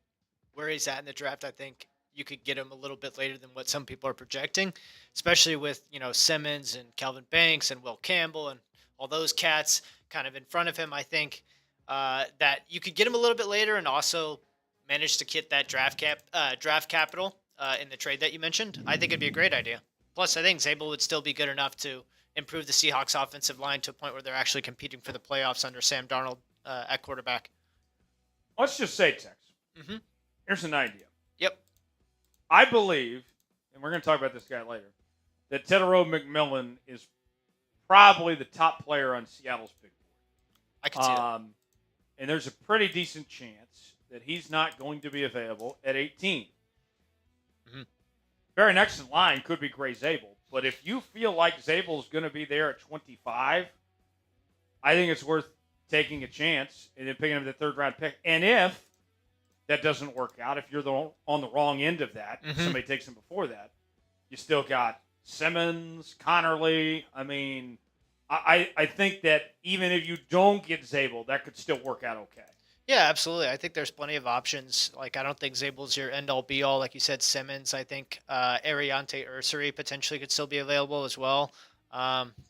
where he's at in the draft, I think you could get him a little bit later than what some people are projecting, especially with, Simmons and Calvin Banks and Will Campbell and all those cats kind of in front of him. I think that you could get him a little bit later and also manage to get that draft capital in the trade that you mentioned. I think it'd be a great idea. Plus, I think Zabel would still be good enough to improve the Seahawks offensive line to a point where they're actually competing for the playoffs under Sam Darnold at quarterback. Let's just say, Tex. Mm-hmm. Here's an idea. Yep. I believe, and we're going to talk about this guy later, that Tedero McMillan is probably the top player on Seattle's big board. I can see that. And there's a pretty decent chance that he's not going to be available at 18. Mm-hmm. Very next in line could be Gray Zabel. But if you feel like Zabel is going to be there at 25, I think it's worth taking a chance and then picking up the third-round pick. And if that doesn't work out, if you're on the wrong end of that, somebody takes him before that, you still got Simmons, Connerly. I mean, I think that even if you don't get Zabel, that could still work out okay. Yeah, absolutely. I think there's plenty of options. Like, I don't think Zabel's your end-all, be-all. Like you said, Simmons, I think Ariante Ursary potentially could still be available as well.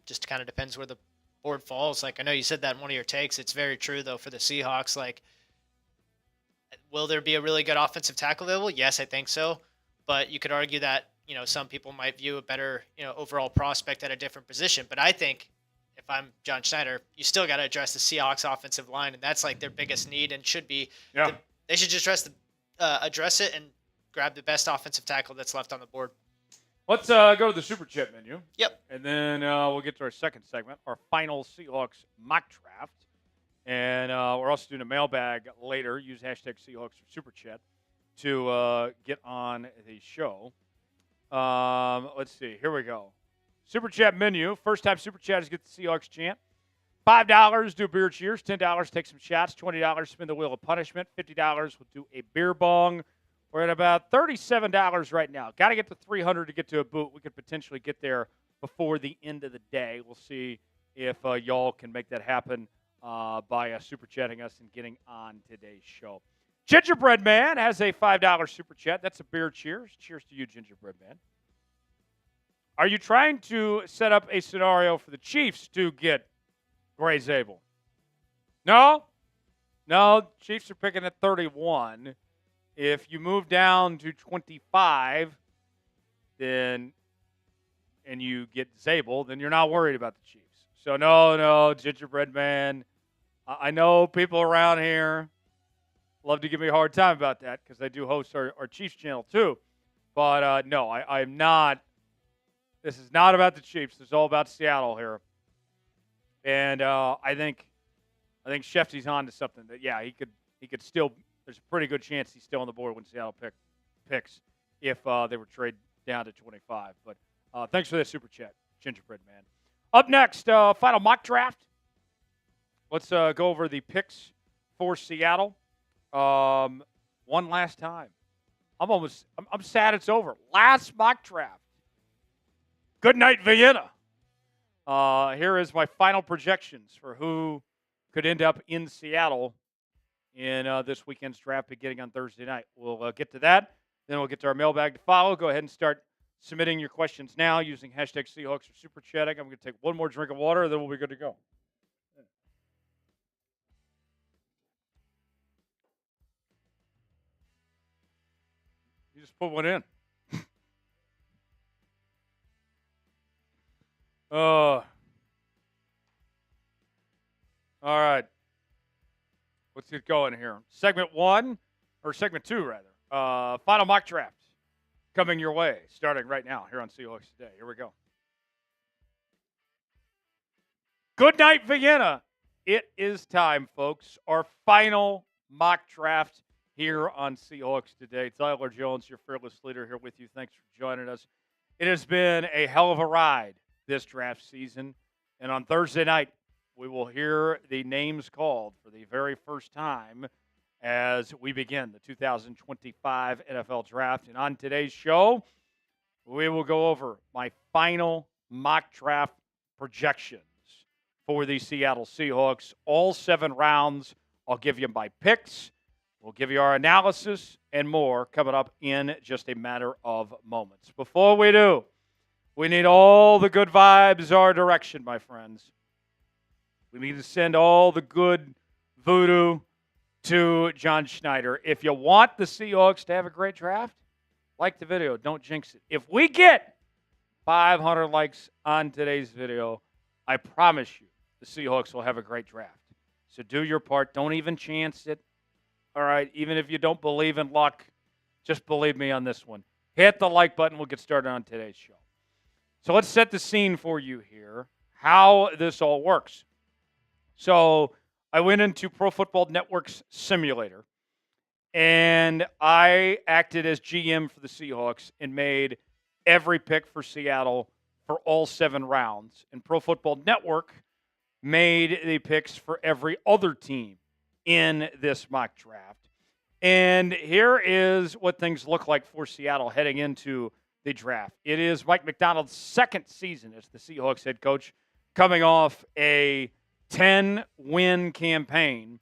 Just kind of depends where the board falls. Like, I know you said that in one of your takes. It's very true, though, for the Seahawks. Like, will there be a really good offensive tackle available? Yes, I think so. But you could argue that, some people might view a better, overall prospect at a different position. But I think if I'm John Schneider, you still got to address the Seahawks offensive line, and that's like their biggest need and should be. Yeah. They should just address it and grab the best offensive tackle that's left on the board. Let's go to the Super Chat menu. Yep. And then we'll get to our second segment, our final Seahawks mock draft. And we're also doing a mailbag later. Use hashtag Seahawks for Super Chat to get on the show. Let's see. Here we go. Super Chat menu. First time Super Chatters get the Seahawks chant. $5, do beer cheers. $10, take some shots. $20, spin the wheel of punishment. $50, we'll do a beer bong. We're at about $37 right now. Got to get to $300 to get to a boot. We could potentially get there before the end of the day. We'll see if y'all can make that happen by Super Chatting us and getting on today's show. Gingerbread Man has a $5 Super Chat. That's a beer cheers. Cheers to you, Gingerbread Man. Are you trying to set up a scenario for the Chiefs to get Gray Zabel? No. Chiefs are picking at 31. If you move down to 25, and you get Zabel, then you're not worried about the Chiefs. So no, Gingerbread Man. I know people around here love to give me a hard time about that because I do host our Chiefs channel too. But no, I'm not. This is not about the Chiefs. This is all about Seattle here. And I think Schefter's on to something that, yeah, he could still, there's a pretty good chance he's still on the board when Seattle picks if they were traded down to 25. But thanks for that Super Chat, Gingerbread Man. Up next, final mock draft. Let's go over the picks for Seattle one last time. I'm sad it's over. Last mock draft. Good night, Vienna. Here is my final projections for who could end up in Seattle in this weekend's draft beginning on Thursday night. We'll get to that. Then we'll get to our mailbag to follow. Go ahead and start submitting your questions now using hashtag Seahawks or Super Chatting. I'm going to take one more drink of water, then we'll be good to go. just put one in. All right. Let's get going here. Segment 2, rather. Final mock draft coming your way, starting right now here on Seahawks Today. Here we go. Good night, Vienna. It is time, folks. Our final mock draft here on Seahawks Today. Tyler Jones, your fearless leader, here with you. Thanks for joining us. It has been a hell of a ride this draft season. And on Thursday night, we will hear the names called for the very first time as we begin the 2025 NFL Draft. And on today's show, we will go over my final mock draft projections for the Seattle Seahawks. All 7 rounds. I'll give you my picks. We'll give you our analysis and more coming up in just a matter of moments. Before we do, we need all the good vibes our direction, my friends. We need to send all the good voodoo to John Schneider. If you want the Seahawks to have a great draft, like the video. Don't jinx it. If we get 500 likes on today's video, I promise you the Seahawks will have a great draft. So do your part. Don't even chance it. All right, even if you don't believe in luck, just believe me on this one. Hit the like button. We'll get started on today's show. So let's set the scene for you here, how this all works. So I went into Pro Football Network's simulator, and I acted as GM for the Seahawks and made every pick for Seattle for all 7 rounds. And Pro Football Network made the picks for every other team in this mock draft. And here is what things look like for Seattle heading into the draft. It is Mike Macdonald's second season as the Seahawks head coach, coming off a 10-win campaign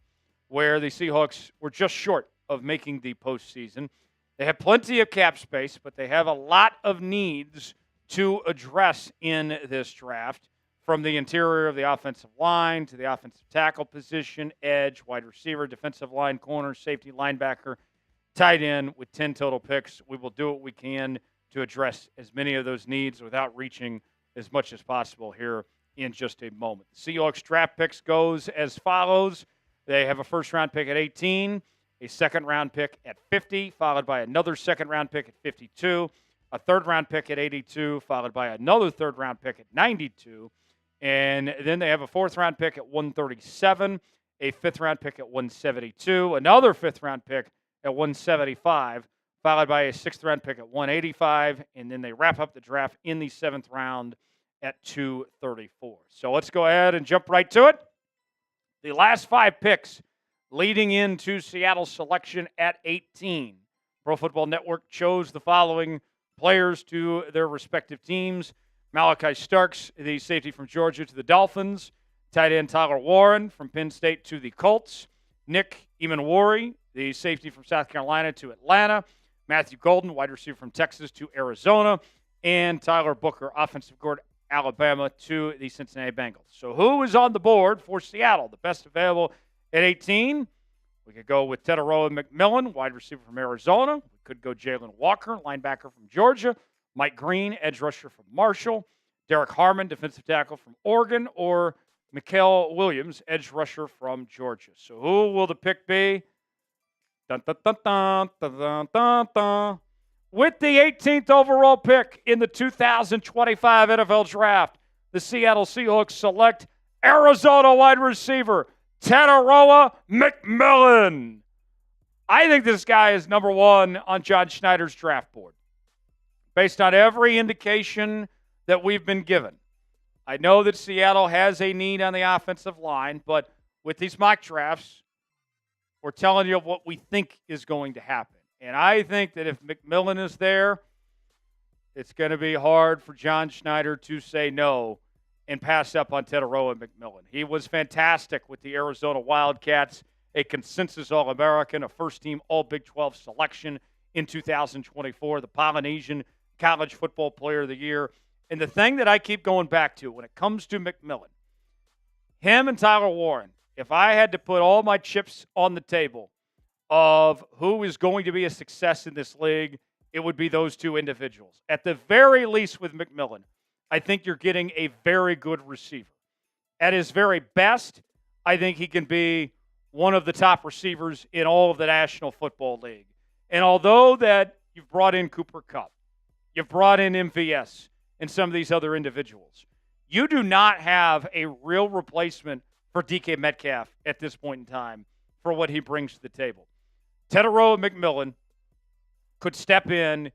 where the Seahawks were just short of making the postseason. They have plenty of cap space, but they have a lot of needs to address in this draft, from the interior of the offensive line to the offensive tackle position, edge, wide receiver, defensive line, corner, safety, linebacker, tight end, with 10 total picks. We will do what we can to address as many of those needs without reaching as much as possible here in just a moment. The Seahawks draft picks goes as follows. They have a first-round pick at 18, a second-round pick at 50, followed by another second-round pick at 52, a third-round pick at 82, followed by another third-round pick at 92, and then they have a fourth-round pick at 137, a fifth-round pick at 172, another fifth-round pick at 175, followed by a sixth-round pick at 185, and then they wrap up the draft in the 7th round at 234. So let's go ahead and jump right to it. The last 5 picks leading into Seattle's selection at 18. Pro Football Network chose the following players to their respective teams. Malachi Starks, the safety from Georgia, to the Dolphins. Tight end Tyler Warren from Penn State to the Colts. Nick Emanwari, the safety from South Carolina, to Atlanta. Matthew Golden, wide receiver from Texas, to Arizona. And Tyler Booker, offensive guard, Alabama, to the Cincinnati Bengals. So who is on the board for Seattle? The best available at 18. We could go with Tedoroa McMillan, wide receiver from Arizona. We could go Jalen Walker, linebacker from Georgia. Mike Green, edge rusher from Marshall. Derek Harmon, defensive tackle from Oregon. Or Mikael Williams, edge rusher from Georgia. So who will the pick be? Dun, dun, dun, dun, dun, dun, dun, dun. With the 18th overall pick in the 2025 NFL Draft, the Seattle Seahawks select Arizona wide receiver Tedoroa McMillan. I think this guy is number 1 on John Schneider's draft board, based on every indication that we've been given. I know that Seattle has a need on the offensive line, but with these mock drafts, we're telling you what we think is going to happen. And I think that if McMillan is there, it's going to be hard for John Schneider to say no and pass up on Tedoroa McMillan. He was fantastic with the Arizona Wildcats, a consensus All-American, a first-team All-Big 12 selection in 2024, the Polynesian College Football Player of the Year. And the thing that I keep going back to when it comes to McMillan, him and Tyler Warren, if I had to put all my chips on the table of who is going to be a success in this league it would be those two individuals. At the very least with McMillan, I think you're getting a very good receiver. At his very best, I think he can be one of the top receivers in all of the National Football League. And although that you've brought in Cooper Kupp, you've brought in MVS and some of these other individuals, you do not have a real replacement for DK Metcalf at this point in time for what he brings to the table. Tetairoa McMillan could step in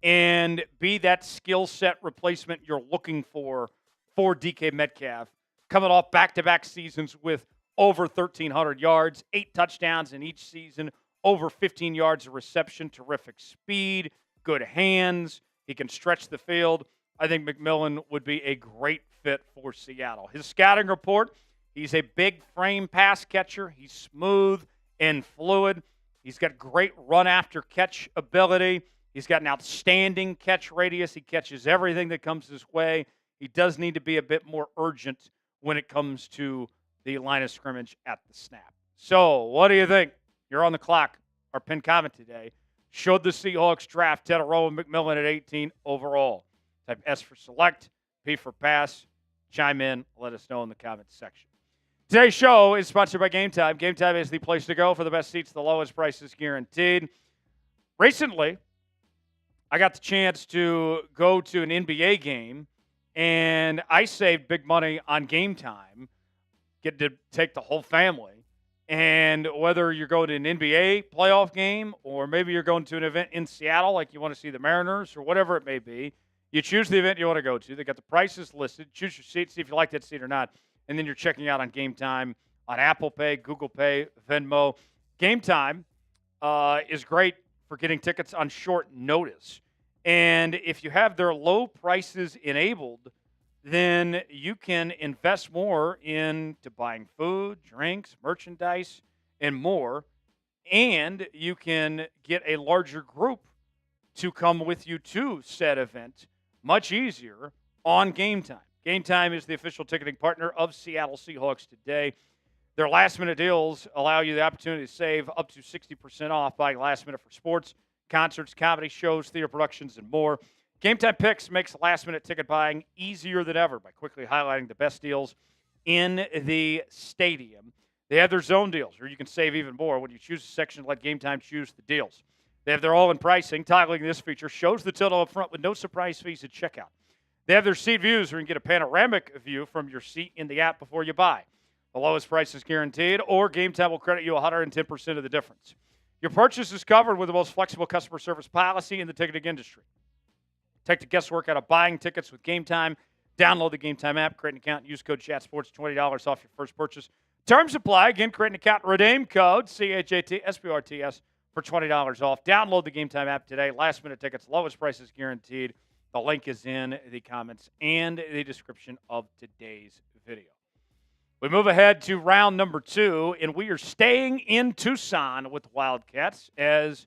and be that skill set replacement you're looking for DK Metcalf, coming off back-to-back seasons with over 1,300 yards, 8 touchdowns in each season, over 15 yards of reception, terrific speed, good hands. He can stretch the field. I think McMillan would be a great fit for Seattle. His scouting report, he's a big frame pass catcher. He's smooth and fluid. He's got great run-after-catch ability. He's got an outstanding catch radius. He catches everything that comes his way. He does need to be a bit more urgent when it comes to the line of scrimmage at the snap. So, what do you think? You're on the clock. Our pinned comment today showed the Seahawks draft Tetairoa McMillan at 18 overall. Type S for select, P for pass. Chime in. Let us know in the comments section. Today's show is sponsored by Game Time. Game Time is the place to go for the best seats, the lowest prices guaranteed. Recently, I got the chance to go to an NBA game, and I saved big money on Game Time. Get to take the whole family. And whether you're going to an NBA playoff game or maybe you're going to an event in Seattle like you want to see the Mariners or whatever it may be, you choose the event you want to go to. They got the prices listed. Choose your seat, see if you like that seat or not. And then you're checking out on Game Time on Apple Pay, Google Pay, Venmo. Game Time is great for getting tickets on short notice. And if you have their low prices enabled, then you can invest more into buying food, drinks, merchandise, and more. And you can get a larger group to come with you to said event much easier on Game Time. Game Time is the official ticketing partner of Seattle Seahawks today. Their last-minute deals allow you the opportunity to save up to 60% off buying last minute for sports, concerts, comedy shows, theater productions, and more. Game Time Picks makes last-minute ticket buying easier than ever by quickly highlighting the best deals in the stadium. They have their zone deals, where you can save even more when you choose a section. Let Game Time choose the deals. They have their all-in pricing. Toggling this feature shows the total up front with no surprise fees at checkout. They have their seat views, where you can get a panoramic view from your seat in the app before you buy. The lowest price is guaranteed, or Game Time will credit you 110% of the difference. Your purchase is covered with the most flexible customer service policy in the ticketing industry. Take the guesswork out of buying tickets with Game Time. Download the Game Time app, create an account, use code ChatSports, $20 off your first purchase. Terms apply. Again, create an account, redeem code CHATSPORTS for $20 off. Download the Game Time app today. Last minute tickets, lowest prices guaranteed. The link is in the comments and the description of today's video. We move ahead to round number 2, and we are staying in Tucson with the Wildcats, as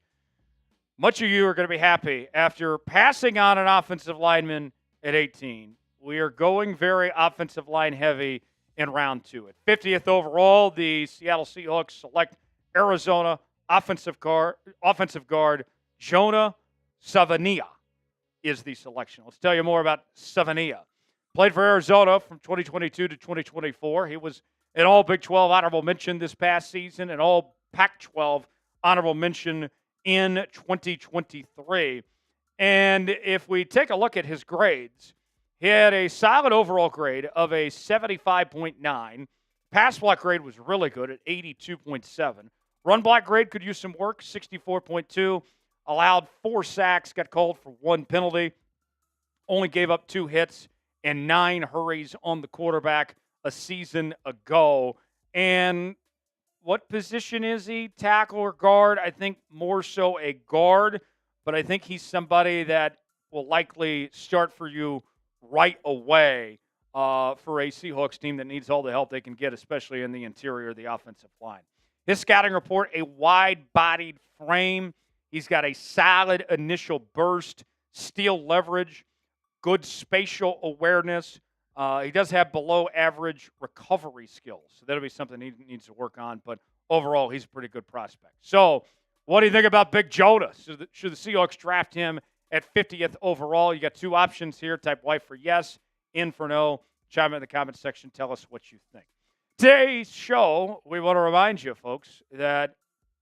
much of you are going to be happy after passing on an offensive lineman at 18. We are going very offensive line heavy in round 2. At 50th overall, the Seattle Seahawks select Arizona offensive guard Jonah Savania is the selection. Let's tell you more about Savania. Played for Arizona from 2022 to 2024. He was an all Big 12 honorable mention this past season, an all Pac-12 honorable mention in 2023. And if we take a look at his grades, he had a solid overall grade of a 75.9. Pass block grade was really good at 82.7. Run block grade could use some work, 64.2. Allowed 4 sacks, got called for 1 penalty. Only gave up 2 hits and 9 hurries on the quarterback a season ago. And what position is he? Tackle or guard? I think more so a guard, but I think he's somebody that will likely start for you right away for a Seahawks team that needs all the help they can get, especially in the interior of the offensive line. His scouting report, a wide-bodied frame. He's got a solid initial burst, steal leverage, good spatial awareness. He does have below-average recovery skills, so that'll be something he needs to work on. But overall, he's a pretty good prospect. So What do you think about Big Jonah? Should the Seahawks draft him at 50th overall? You got two options here. Type Y for yes, in for no. Chime in the comments section. Tell us what you think. Today's show, we want to remind you, folks, that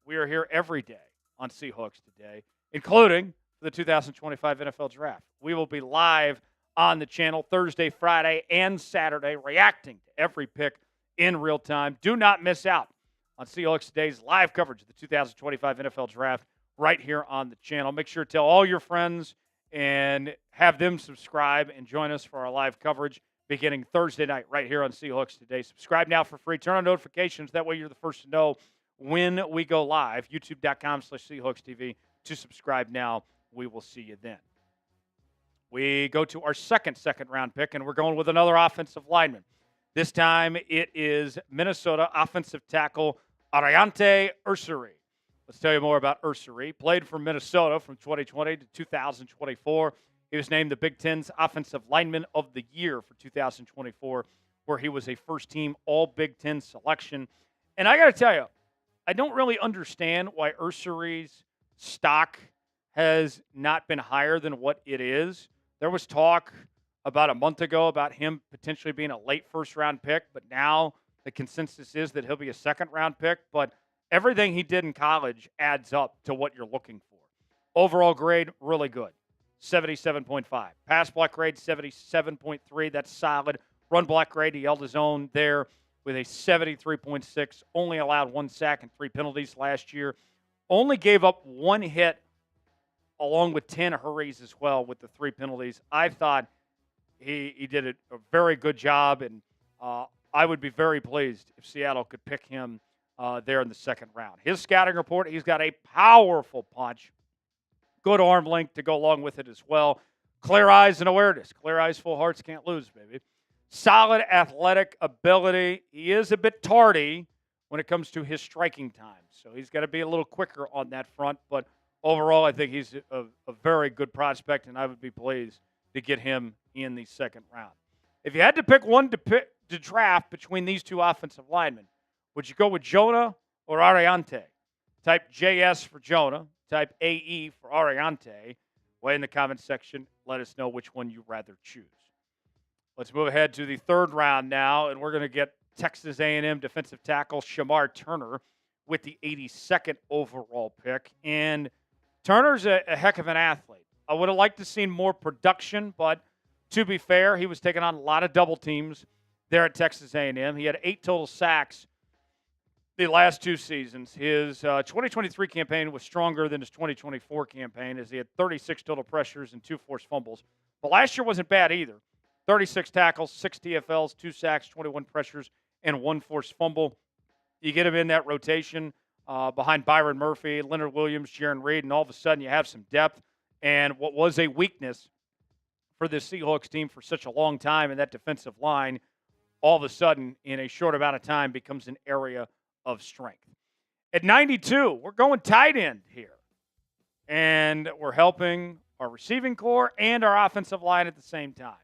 we are here every day on Seahawks Today, including the 2025 NFL Draft. We will be live on the channel Thursday, Friday, and Saturday, reacting to every pick in real time. Do not miss out on Seahawks Today's live coverage of the 2025 NFL Draft right here on the channel. Make sure to tell all your friends and have them subscribe and join us for our live coverage beginning Thursday night right here on Seahawks Today. Subscribe now for free. Turn on notifications. That way you're the first to know when we go live. YouTube.com/Seahawks TV to subscribe now. We will see you then. We go to our second round pick, and we're going with another offensive lineman. This time it is Minnesota offensive tackle Ariante Ursary. Let's tell you more about Ursary. Played for Minnesota from 2020 to 2024. He was named the Big Ten's Offensive Lineman of the Year for 2024, where he was a first-team All-Big Ten selection. And I got to tell you, I don't really understand why Ursary's stock has not been higher than what it is. There was talk about a month ago about him potentially being a late first-round pick, but now the consensus is that he'll be a second-round pick. But everything he did in college adds up to what you're looking for. Overall grade, really good, 77.5. Pass block grade, 77.3. That's solid. Run block grade, he held his own there with a 73.6. Only allowed 1 sack and 3 penalties last year. Only gave up 1 hit along with 10 hurries as well with the 3 penalties. I thought he did a very good job, and I would be very pleased if Seattle could pick him there in the second round. His scouting report, he's got a powerful punch. Good arm length to go along with it as well. Clear eyes and awareness. Clear eyes, full hearts, can't lose, baby. Solid athletic ability. He is a bit tardy when it comes to his striking time, so he's got to be a little quicker on that front. But overall, I think he's a very good prospect, and I would be pleased to get him in the second round. If you had to pick one to draft between these two offensive linemen, would you go with Jonah or Ariante? Type JS for Jonah. Type AE for Ariante. Way in the comments section. Let us know which one you'd rather choose. Let's move ahead to the third round now, and we're going to get Texas A&M defensive tackle Shemar Turner with the 82nd overall pick. And Turner's a heck of an athlete. I would have liked to see more production, but to be fair, he was taking on a lot of double teams there at Texas A&M. He had 8 total sacks the last 2 seasons. His 2023 campaign was stronger than his 2024 campaign, as he had 36 total pressures and 2 forced fumbles. But last year wasn't bad either. 36 tackles, 6 TFLs, 2 sacks, 21 pressures, and 1 forced fumble. You get him in that rotation behind Byron Murphy, Leonard Williams, Jarran Reed, and all of a sudden you have some depth. And what was a weakness for this Seahawks team for such a long time in that defensive line, all of a sudden, in a short amount of time, becomes an area of strength. At 92, we're going tight end here. And we're helping our receiving core and our offensive line at the same time.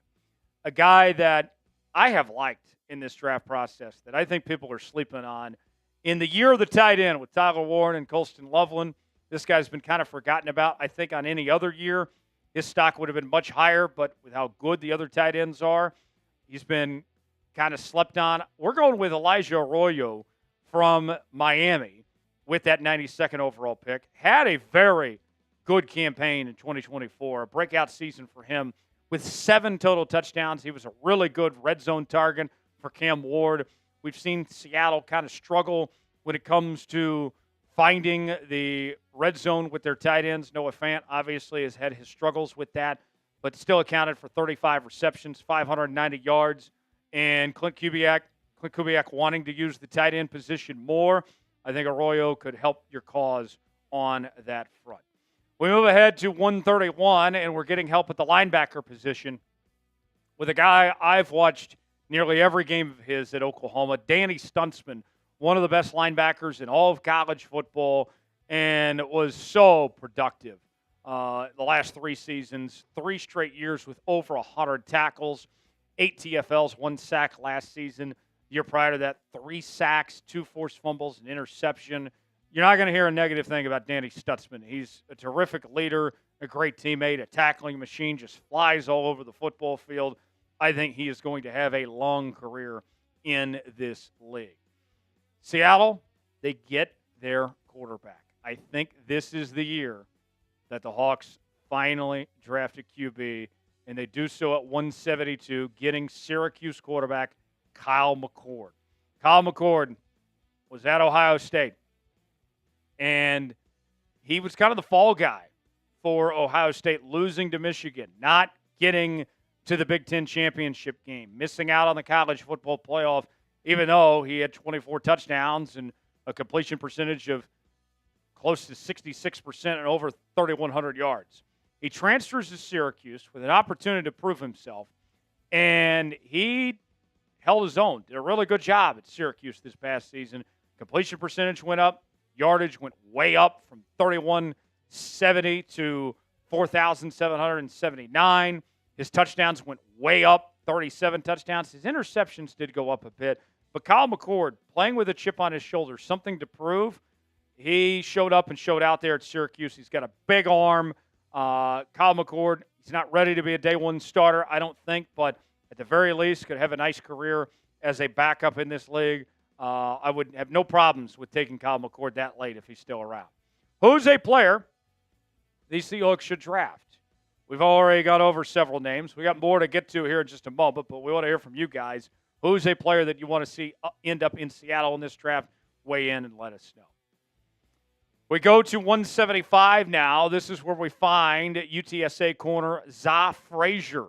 A guy that I have liked in this draft process that I think people are sleeping on. In the year of the tight end with Tyler Warren and Colston Loveland, this guy's been kind of forgotten about. I think on any other year, his stock would have been much higher, but with how good the other tight ends are, he's been kind of slept on. We're going with Elijah Arroyo from Miami with that 92nd overall pick. Had a very good campaign in 2024, a breakout season for him with 7 total touchdowns. He was a really good red zone target for Cam Ward. We've seen Seattle kind of struggle when it comes to finding the red zone with their tight ends. Noah Fant obviously has had his struggles with that, but still accounted for 35 receptions, 590 yards, and Clint Kubiak wanting to use the tight end position more. I think Arroyo could help your cause on that front. We move ahead to 131, and we're getting help at the linebacker position with a guy I've watched nearly every game of his at Oklahoma, Danny Stuntsman, one of the best linebackers in all of college football, and was so productive the last 3 seasons, 3 straight years with over 100 tackles, 8 TFLs, 1 sack last season. The year prior to that, 3 sacks, 2 forced fumbles, an interception. you're not going to hear a negative thing about Danny Stutzman. He's a terrific leader, a great teammate, a tackling machine, just flies all over the football field. I think he is going to have a long career in this league. Seattle, they get their quarterback. I think this is the year that the Hawks finally draft a QB, and they do so at 172, getting Syracuse quarterback Kyle McCord. Kyle McCord was at Ohio State, and he was kind of the fall guy for Ohio State, losing to Michigan, not getting to the Big Ten championship game, missing out on the college football playoff, even though he had 24 touchdowns and a completion percentage of close to 66% and over 3,100 yards. He transfers to Syracuse with an opportunity to prove himself, and he held his own, did a really good job at Syracuse this past season. Completion percentage went up, yardage went way up from 3,170 to 4,779. His touchdowns went way up, 37 touchdowns. His interceptions did go up a bit. But Kyle McCord, playing with a chip on his shoulder, something to prove. He showed up and showed out there at Syracuse. He's got a big arm. Kyle McCord, he's not ready to be a day one starter, I don't think, but at the very least could have a nice career as a backup in this league. I would have no problems with taking Kyle McCord that late if he's still around. Who's a player these Seahawks should draft? We've already got over several names. We got more to get to here in just a moment, but we want to hear from you guys. Who's a player that you want to see end up in Seattle in this draft? Weigh in and let us know. We go to 175 now. This is where we find UTSA corner Za Frazier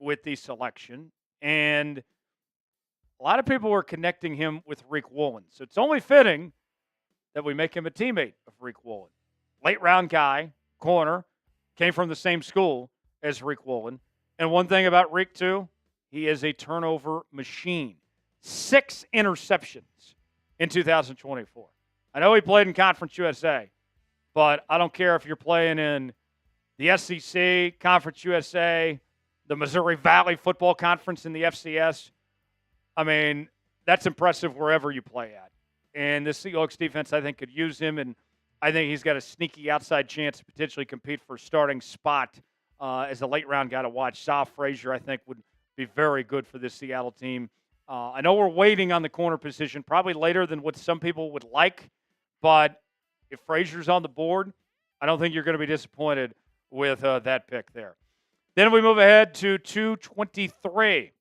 with the selection. And a lot of people were connecting him with Riq Woolen. So it's only fitting that we make him a teammate of Riq Woolen. Late round guy, corner, came from the same school as Riq Woolen. And one thing about Riq, too, he is a turnover machine. 6 interceptions in 2024. I know he played in Conference USA, but I don't care if you're playing in the SEC, Conference USA, the Missouri Valley Football Conference in the FCS. I mean, that's impressive wherever you play at. And the Seahawks defense, I think, could use him, and I think he's got a sneaky outside chance to potentially compete for a starting spot as a late-round guy to watch. Za Frazier, I think, would be very good for this Seattle team. I know we're waiting on the corner position, probably later than what some people would like, but if Frazier's on the board, I don't think you're going to be disappointed with that pick there. Then we move ahead to 223.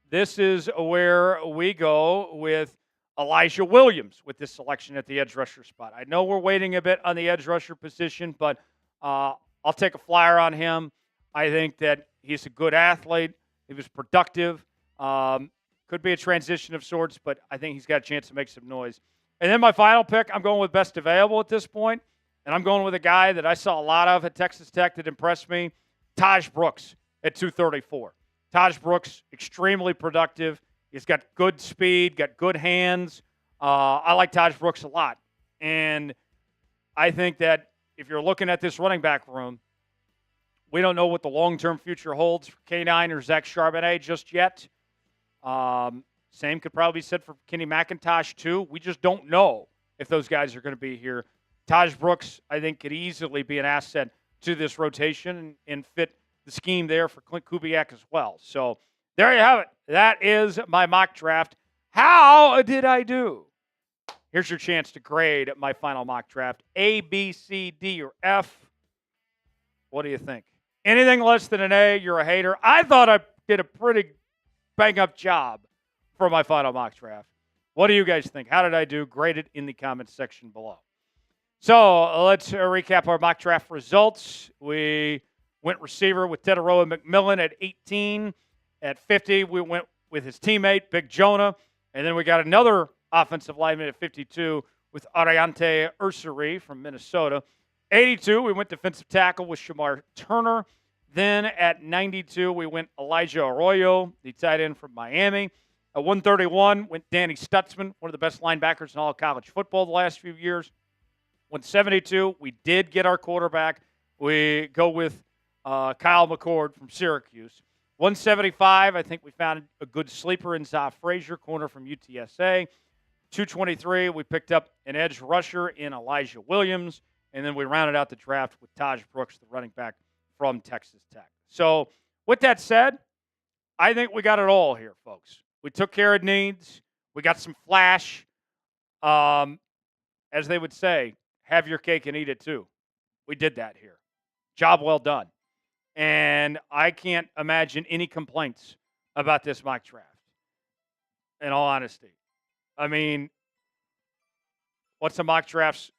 This is where we go with Elijah Williams with this selection at the edge rusher spot. I know we're waiting a bit on the edge rusher position, but I'll take a flyer on him. I think that he's a good athlete. He was productive. Could be a transition of sorts, but I think he's got a chance to make some noise. And then my final pick, I'm going with best available at this point, and I'm going with a guy that I saw a lot of at Texas Tech that impressed me, Taj Brooks at 234. Taj Brooks, extremely productive. He's got good speed, got good hands. I like Taj Brooks a lot. And I think that if you're looking at this running back room, we don't know what the long-term future holds for K9 or Zach Charbonnet just yet. Same could probably be said for Kenny McIntosh, too. We just don't know if those guys are going to be here. Taj Brooks, I think, could easily be an asset to this rotation and fit the scheme there for Clint Kubiak as well. So there you have it. That is my mock draft. How did I do? Here's your chance to grade my final mock draft. A, B, C, D, or F. What do you think? Anything less than an A, you're a hater. I thought I did a pretty bang-up job for my final mock draft. What do you guys think? How did I do? Grade it in the comments section below. So let's recap our mock draft results. We went receiver with Teteroa McMillan at 18. At 50, we went with his teammate, Big Jonah. And then we got another offensive lineman at 52 with Ariante Ursary from Minnesota. 82, we went defensive tackle with Shemar Turner. Then at 92, we went Elijah Arroyo, the tight end from Miami. At 131, went Danny Stutzman, one of the best linebackers in all of college football the last few years. 172, we did get our quarterback. We go with Kyle McCord from Syracuse. 175, I think we found a good sleeper in Za Frazier, corner from UTSA. 223, we picked up an edge rusher in Elijah Williams, and then we rounded out the draft with Taj Brooks, the running back from Texas Tech. So with that said, I think we got it all here, folks. We took care of needs. We got some flash. As they would say, have your cake and eat it too. We did that here. Job well done. And I can't imagine any complaints about this mock draft, in all honesty. I mean, what's a mock draft's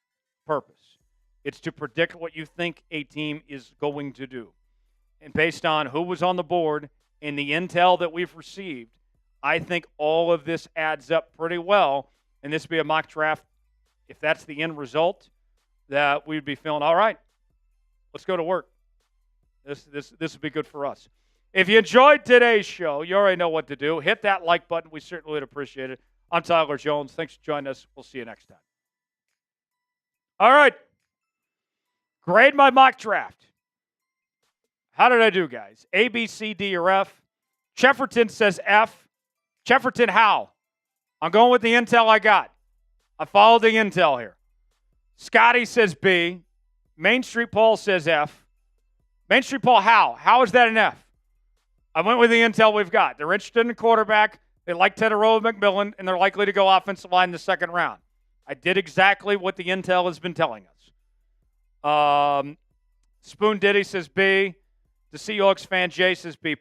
purpose? It's to predict what you think a team is going to do. And based on who was on the board and the intel that we've received, I think all of this adds up pretty well. And this would be a mock draft, if that's the end result, that we'd be feeling, all right, let's go to work. This would be good for us. If you enjoyed today's show, you already know what to do. Hit that like button. We certainly would appreciate it. I'm Tyler Jones. Thanks for joining us. We'll see you next time. All right. Grade my mock draft. How did I do, guys? A, B, C, D, or F? Shefferton says F. Shefferton, how? I'm going with the intel I got. I followed the intel here. Scotty says B. Main Street Paul says F. Main Street Paul, how? How is that an F? I went with the intel we've got. They're interested in a quarterback. They like Tedoroa McMillan, and they're likely to go offensive line in the second round. I did exactly what the intel has been telling us. Spoon Diddy says B. The Seahawks fan Jay says B+.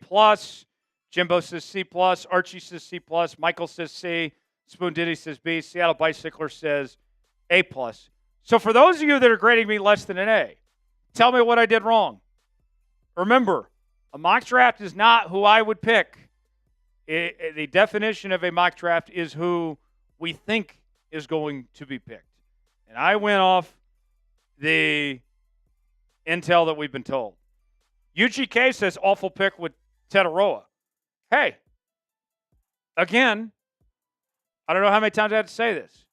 Jimbo says C+. Archie says C+. Michael says C. Spoon Diddy says B. Seattle Bicycler says A+. So for those of you that are grading me less than an A, tell me what I did wrong. Remember, a mock draft is not who I would pick. The definition of a mock draft is who we think is going to be picked. And I went off the intel that we've been told. UGK says awful pick with Tedoroa. Hey, again, I don't know how many times I have to say this.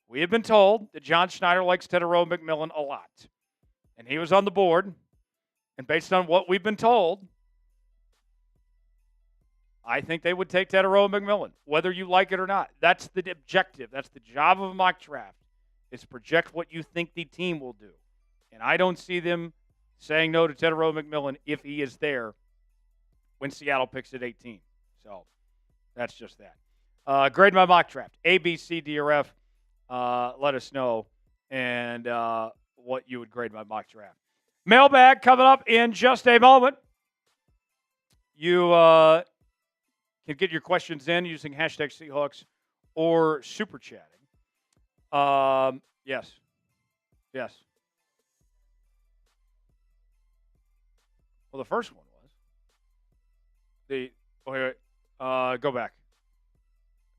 We have been told that John Schneider likes Tedoroa McMillan a lot. And he was on the board. And based on what we've been told, I think they would take Tedoroa McMillan, whether you like it or not. That's the objective. That's the job of a mock draft, is project what you think the team will do. And I don't see them saying no to Tedoroa McMillan if he is there when Seattle picks at 18. So that's just that. Grade my mock draft. A, B, C, D, or F. Let us know and what you would grade my mock draft. Mailbag coming up in just a moment. You can get your questions in using hashtag Seahawks or super chatting. Yes. Well, the first one was go back.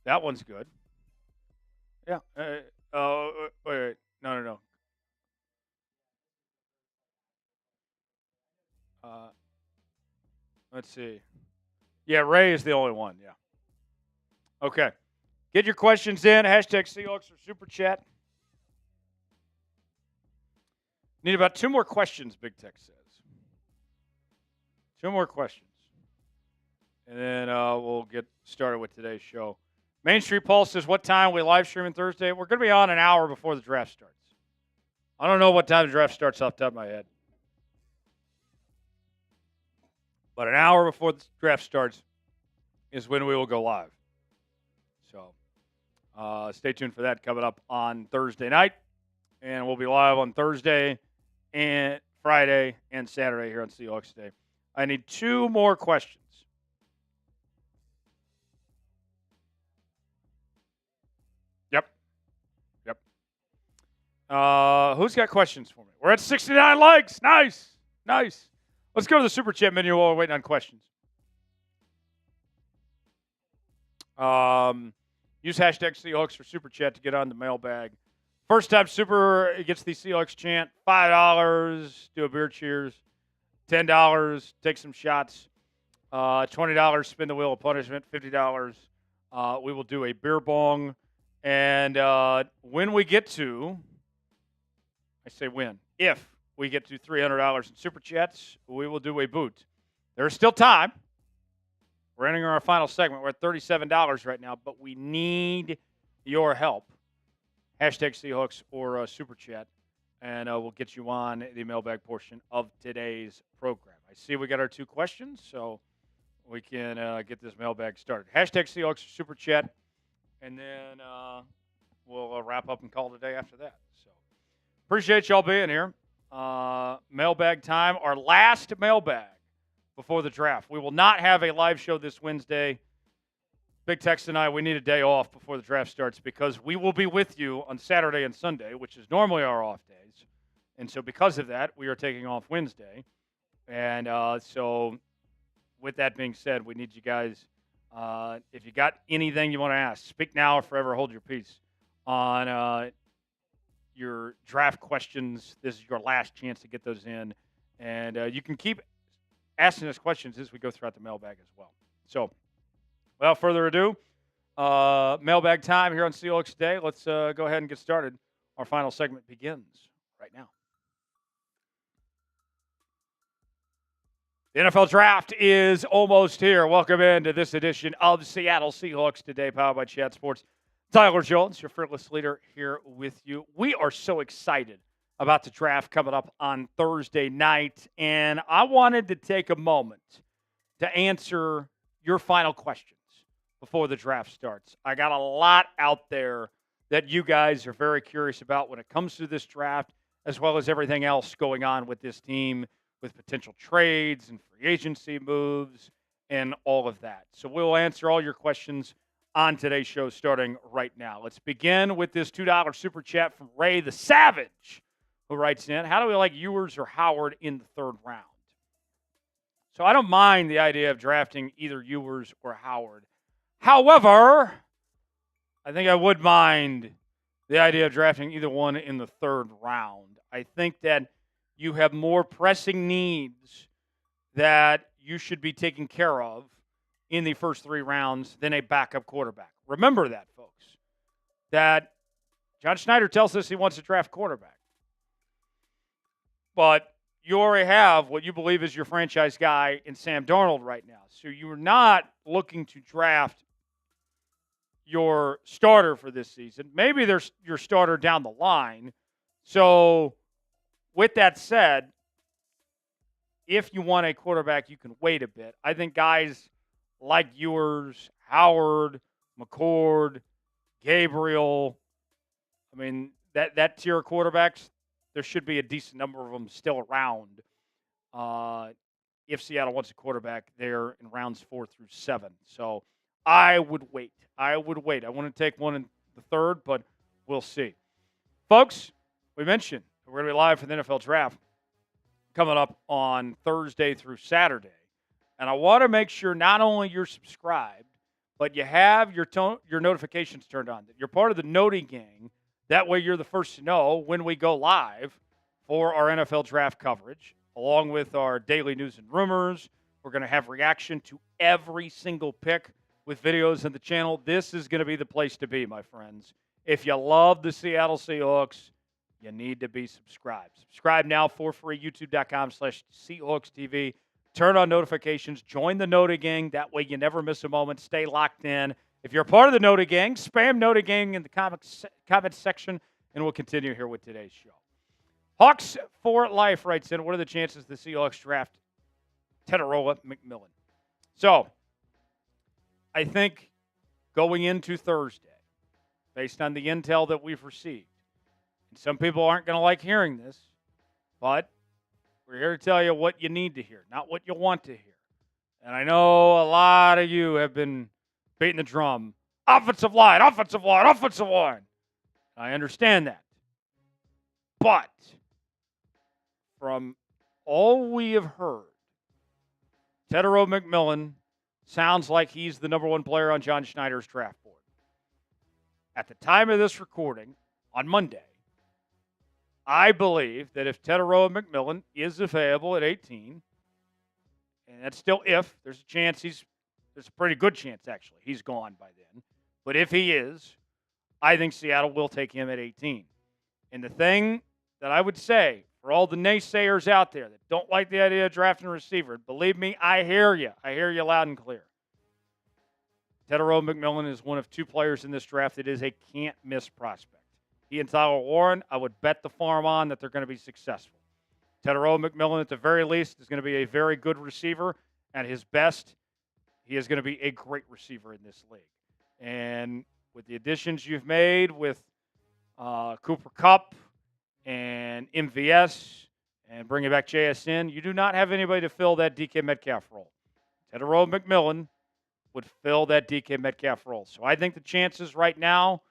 That one's good. Yeah. Wait. No. Let's see. Yeah, Ray is the only one. Yeah. Okay. Get your questions in. Hashtag Seahawks or Super Chat. Need about 2 more questions, Big Tech says. 2 more questions. And then we'll get started with today's show. Main Street Paul says, what time are we live streaming Thursday? We're going to be on an hour before the draft starts. I don't know what time the draft starts off the top of my head. But an hour before the draft starts is when we will go live. So stay tuned for that coming up on Thursday night. And we'll be live on Thursday and Friday and Saturday here on Seahawks Day. I need 2 more questions. Yep. Who's got questions for me? We're at 69 likes. Nice. Let's go to the Super Chat menu while we're waiting on questions. Use hashtag Seahawks for Super Chat to get on the mailbag. First time Super gets the Seahawks chant. $5, do a beer cheers. $10, take some shots. $20, spin the wheel of punishment. $50, we will do a beer bong. And when we get to, if we get to $300 in Super Chats, we will do a boot. There's still time. We're entering our final segment. We're at $37 right now, but we need your help. Hashtag Seahawks or Super Chat, and we'll get you on the mailbag portion of today's program. I see we got our 2 questions, so we can get this mailbag started. Hashtag Seahawks or Super Chat, and then we'll wrap up and call it a day after that. So appreciate y'all being here. Mailbag time, our last mailbag before the draft. We will not have a live show this Wednesday. Big Tex and I, we need a day off before the draft starts because we will be with you on Saturday and Sunday, which is normally our off days. And so because of that, we are taking off Wednesday. And so with that being said, we need you guys, if you got anything you want to ask, speak now or forever hold your peace on your draft questions. This is your last chance to get those in. And you can keep asking us questions as we go throughout the mailbag as well. So without further ado, mailbag time here on Seahawks Day. Let's go ahead and get started. Our final segment begins right now. The NFL Draft is almost here. Welcome into this edition of Seattle Seahawks Today, powered by Chat Sports. Tyler Jones, your fearless leader, here with you. We are so excited about the draft coming up on Thursday night, and I wanted to take a moment to answer your final questions before the draft starts. I got a lot out there that you guys are very curious about when it comes to this draft, as well as everything else going on with this team, with potential trades and free agency moves and all of that. So we'll answer all your questions on today's show starting right now. Let's begin with this $2 super chat from Ray the Savage, who writes in, how do we like Ewers or Howard in the 3rd round? So I don't mind the idea of drafting either Ewers or Howard. However, I think I would mind the idea of drafting either one in the 3rd round. I think that you have more pressing needs that you should be taking care of in the first 3 rounds than a backup quarterback. Remember that, folks, that John Schneider tells us he wants to draft quarterback. But you already have what you believe is your franchise guy in Sam Darnold right now. So you're not looking to draft your starter for this season. Maybe there's your starter down the line. So with that said, if you want a quarterback, you can wait a bit. I think guys like Ewers, Howard, McCord, Gabriel, I mean, that tier of quarterbacks, there should be a decent number of them still around if Seattle wants a quarterback there in rounds 4 through 7. So I would wait. I want to take one in the 3rd, but we'll see. Folks, we mentioned we're going to be live for the NFL Draft coming up on Thursday through Saturday. And I want to make sure not only you're subscribed, but you have your notifications turned on, that you're part of the Noti gang. That way you're the first to know when we go live for our NFL Draft coverage, along with our daily news and rumors. We're going to have reaction to every single pick with videos on the channel. This is going to be the place to be, my friends. If you love the Seattle Seahawks, you need to be subscribed. Subscribe now for free, youtube.com/SeahawksTV. Turn on notifications. Join the Noti Gang. That way you never miss a moment. Stay locked in. If you're part of the Noti Gang, spam Noti Gang in the comments section, and we'll continue here with today's show. Hawks for Life writes in, what are the chances the Seahawks draft Teteroa McMillan? So, I think going into Thursday, based on the intel that we've received, and some people aren't going to like hearing this, but we're here to tell you what you need to hear, not what you want to hear. And I know a lot of you have been beating the drum. Offensive line, offensive line, offensive line. I understand that. But from all we have heard, Teteroa McMillan sounds like he's the number 1 player on John Schneider's draft board. At the time of this recording, on Monday, I believe that if Teteroa McMillan is available at 18, and that's still if, there's a pretty good chance, actually, he's gone by then. But if he is, I think Seattle will take him at 18. And the thing that I would say for all the naysayers out there that don't like the idea of drafting a receiver, believe me, I hear you. I hear you loud and clear. Tetairoa McMillan is one of two players in this draft that is a can't-miss prospect. He and Tyler Warren, I would bet the farm on that they're going to be successful. Tetairoa McMillan, at the very least, is going to be a very good receiver. At his best, he is going to be a great receiver in this league. And with the additions you've made with Cooper Kupp and MVS and bringing back JSN, you do not have anybody to fill that DK Metcalf role. Tetairoa McMillan would fill that DK Metcalf role. So I think the chances right now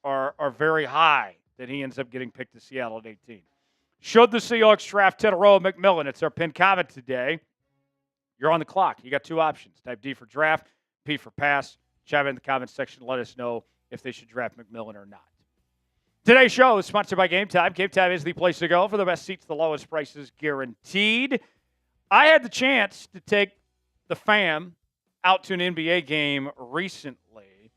are very high that he ends up getting picked to Seattle at 18. Should the Seahawks draft Tetairoa McMillan? It's our pinned comment today. You're on the clock. You got two options. Type D for draft, P for pass. Chat in the comments section. Let us know if they should draft McMillan or not. Today's show is sponsored by Game Time. Game Time is the place to go for the best seats, the lowest prices guaranteed. I had the chance to take the fam out to an NBA game recently,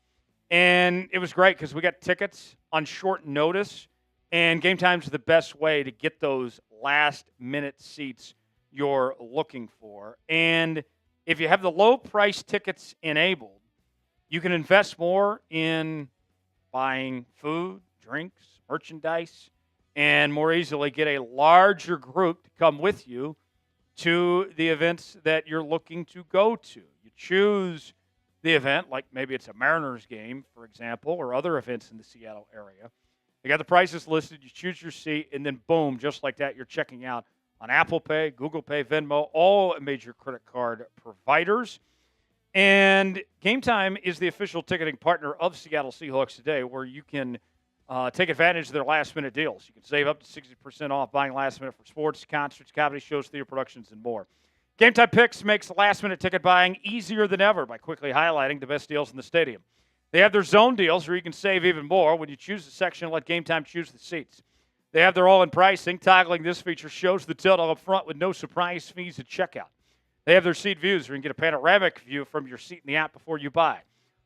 and it was great because we got tickets on short notice, and Game Time's the best way to get those last-minute seats you're looking for. And if you have the low-price tickets enabled, you can invest more in buying food, drinks, merchandise, and more easily get a larger group to come with you to the events that you're looking to go to. You choose the event, like maybe it's a Mariners game, for example, or other events in the Seattle area. You got the prices listed, you choose your seat, and then boom, just like that, you're checking out on Apple Pay, Google Pay, Venmo, all major credit card providers. And Game Time is the official ticketing partner of Seattle Seahawks Today, where you can take advantage of their last-minute deals. You can save up to 60% off buying last minute for sports, concerts, comedy shows, theater productions, and more. Game Time Picks makes last-minute ticket buying easier than ever by quickly highlighting the best deals in the stadium. They have their zone deals where you can save even more when you choose the section and let Game Time choose the seats. They have their all-in pricing. Toggling this feature shows the total up front with no surprise fees at checkout. They have their seat views where you can get a panoramic view from your seat in the app before you buy.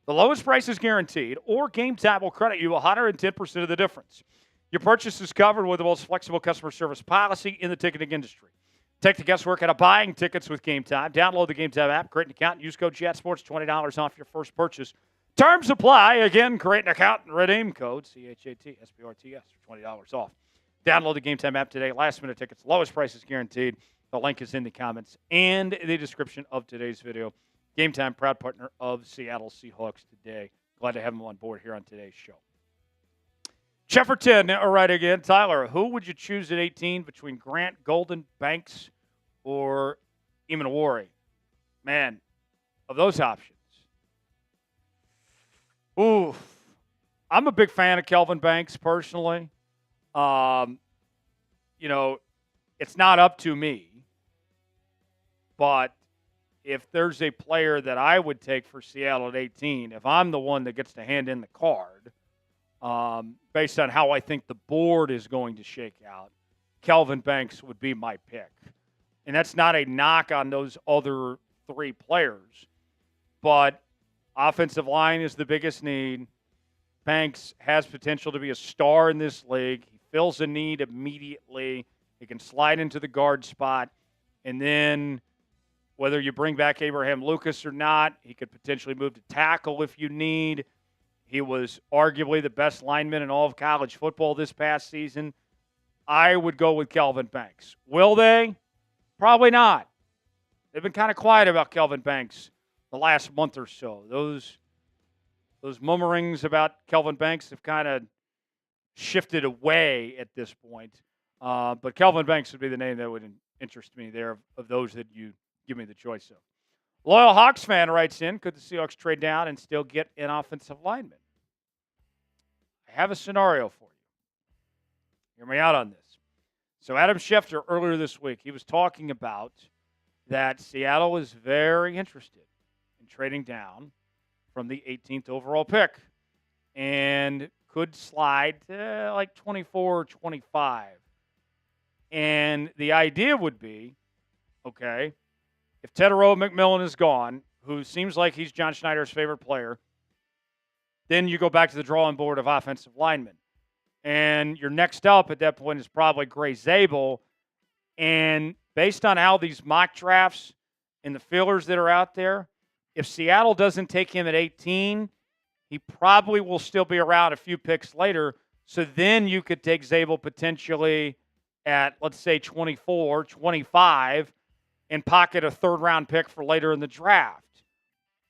The lowest price is guaranteed, or Game Time will credit you 110% of the difference. Your purchase is covered with the most flexible customer service policy in the ticketing industry. Take the guesswork out of buying tickets with Game Time. Download the Game Time app, create an account, and use code JATSPORTS, $20 off your first purchase. Terms apply. Again, create an account and redeem code CHATSPORTS for $20 off. Download the Game Time app today. Last-minute tickets, lowest prices guaranteed. The link is in the comments and the description of today's video. Game Time, proud partner of Seattle Seahawks Today. Glad to have them on board here on today's show. Shefter, all right again. Tyler, who would you choose at 18 between Grant, Golden, Banks, or Imanwari? Man, of those options. Ooh, I'm a big fan of Kelvin Banks personally. It's not up to me, but if there's a player that I would take for Seattle at 18, if I'm the one that gets to hand in the card, based on how I think the board is going to shake out, Kelvin Banks would be my pick. And that's not a knock on those other three players, but offensive line is the biggest need. Banks has potential to be a star in this league. He fills a need immediately. He can slide into the guard spot. And then whether you bring back Abraham Lucas or not, he could potentially move to tackle if you need. He was arguably the best lineman in all of college football this past season. I would go with Kelvin Banks. Will they? Probably not. They've been kind of quiet about Kelvin Banks the last month or so. Those murmurings about Kelvin Banks have kind of shifted away at this point. But Kelvin Banks would be the name that would interest me there of those that you give me the choice of. Loyal Hawks fan writes in, could the Seahawks trade down and still get an offensive lineman? I have a scenario for you. Hear me out on this. So Adam Schefter, earlier this week, he was talking about that Seattle is very interested in trading down from the 18th overall pick and could slide to like 24 or 25. And the idea would be, okay, if Tetairoa McMillan is gone, who seems like he's John Schneider's favorite player, then you go back to the drawing board of offensive linemen. And your next up at that point is probably Gray Zabel. And based on how these mock drafts and the fillers that are out there, If Seattle doesn't take him at 18, he probably will still be around a few picks later. So then you could take Zabel potentially at, let's say, 24, 25, and pocket a third-round pick for later in the draft.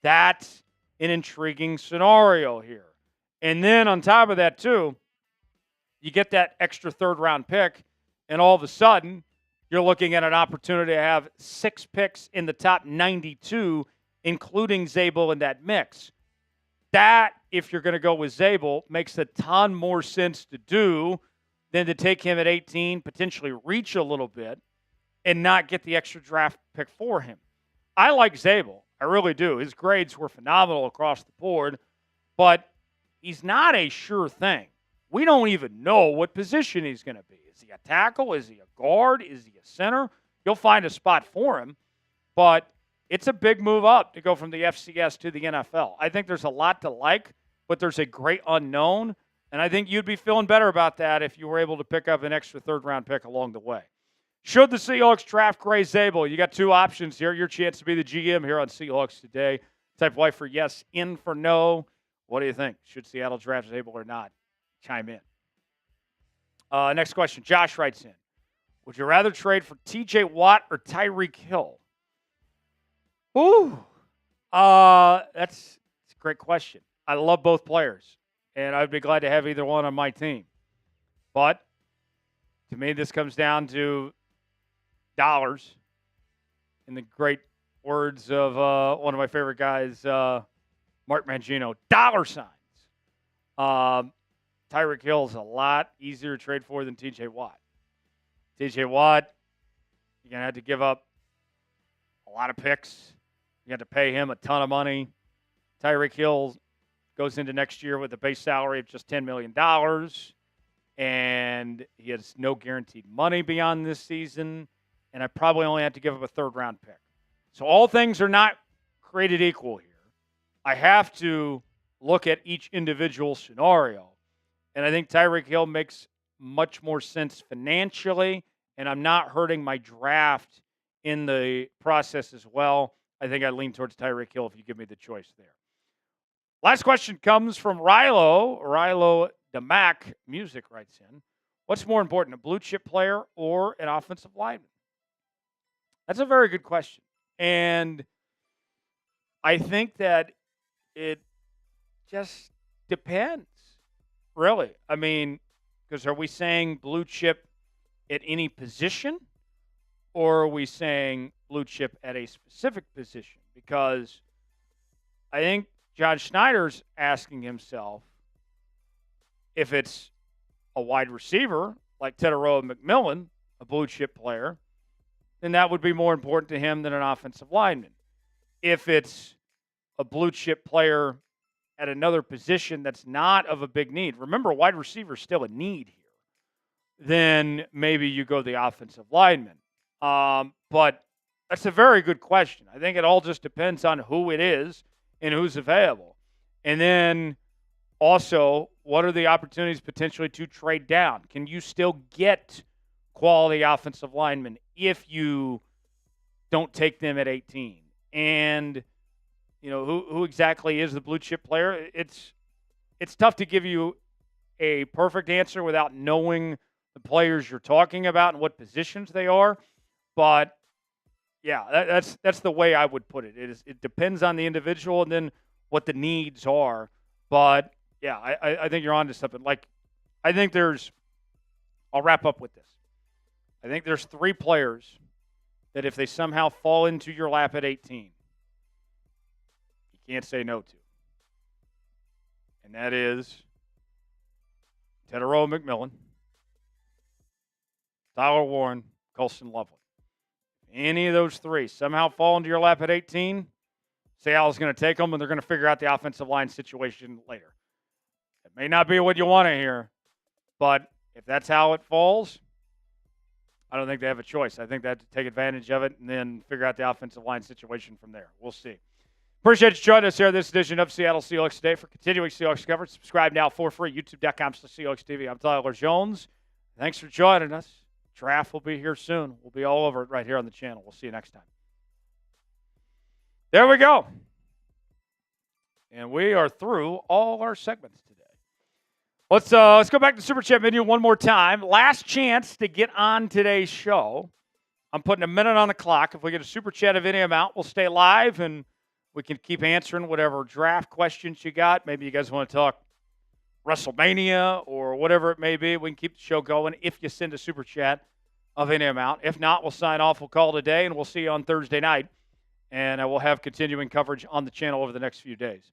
That's an intriguing scenario here. And then on top of that, too, you get that extra third-round pick, and all of a sudden, you're looking at an opportunity to have 6 picks in the top 92, including Zabel in that mix. That, if you're going to go with Zabel, makes a ton more sense to do than to take him at 18, potentially reach a little bit, and not get the extra draft pick for him. I like Zabel. I really do. His grades were phenomenal across the board, but he's not a sure thing. We don't even know what position he's going to be. Is he a tackle? Is he a guard? Is he a center? You'll find a spot for him, but it's a big move up to go from the FCS to the NFL. I think there's a lot to like, but there's a great unknown, and I think you'd be feeling better about that if you were able to pick up an extra third-round pick along the way. Should the Seahawks draft Gray Zabel? You got 2 options here. Your chance to be the GM here on Seahawks Today. Type Y for yes, in for no. What do you think? Should Seattle draft Zabel or not? Chime in. Next question. Josh writes in. Would you rather trade for T.J. Watt or Tyreek Hill? Ooh. That's a great question. I love both players, and I'd be glad to have either one on my team. But to me, this comes down to dollars. In the great words of one of my favorite guys, Mark Mangino, dollar signs. Tyreek Hill is a lot easier to trade for than T.J. Watt. T.J. Watt, you're going to have to give up a lot of picks. You have to pay him a ton of money. Tyreek Hill goes into next year with a base salary of just $10 million, and he has no guaranteed money beyond this season, and I probably only have to give up a third-round pick. So all things are not created equal here. I have to look at each individual scenario. And I think Tyreek Hill makes much more sense financially, and I'm not hurting my draft in the process as well. I think I lean towards Tyreek Hill if you give me the choice there. Last question comes from Rilo. Rilo DeMac Music writes in. What's more important, a blue chip player or an offensive lineman? That's a very good question. And I think that it just depends. Really? I mean, because are we saying blue chip at any position, or are we saying blue chip at a specific position? Because I think John Schneider's asking himself if it's a wide receiver like Teteroa McMillan, a blue chip player, then that would be more important to him than an offensive lineman. If it's a blue chip player at another position that's not of a big need. Remember, wide receiver is still a need here. Then maybe you go the offensive lineman. But that's a very good question. I think it all just depends on who it is and who's available. And then also, what are the opportunities potentially to trade down? Can you still get quality offensive linemen if you don't take them at 18? And you know, who exactly is the blue chip player? It's tough to give you a perfect answer without knowing the players you're talking about and what positions they are. But yeah, that's the way I would put it. It depends on the individual and then what the needs are. But yeah, I think you're onto something. Like, I think I'll wrap up with this. I think there's 3 players that if they somehow fall into your lap at 18, can't say no to. And that is Teteroa McMillan, Tyler Warren, Colston Loveland. Any of those 3 somehow fall into your lap at 18, Seattle's going to take them, and they're going to figure out the offensive line situation later. It may not be what you want to hear, but if that's how it falls, I don't think they have a choice. I think they have to take advantage of it and then figure out the offensive line situation from there. We'll see. Appreciate you joining us here this edition of Seattle Seahawks Today. For continuing Seahawks coverage, subscribe now for free, youtube.com/Seahawks TV. I'm Tyler Jones. Thanks for joining us. Draft will be here soon. We'll be all over it right here on the channel. We'll see you next time. There we go. And we are through all our segments today. Let's go back to Super Chat menu one more time. Last chance to get on today's show. I'm putting a minute on the clock. If we get a Super Chat of any amount, we'll stay live and we can keep answering whatever draft questions you got. Maybe you guys want to talk WrestleMania or whatever it may be. We can keep the show going if you send a Super Chat of any amount. If not, we'll sign off. We'll call it a day, and we'll see you on Thursday night. And we'll have continuing coverage on the channel over the next few days.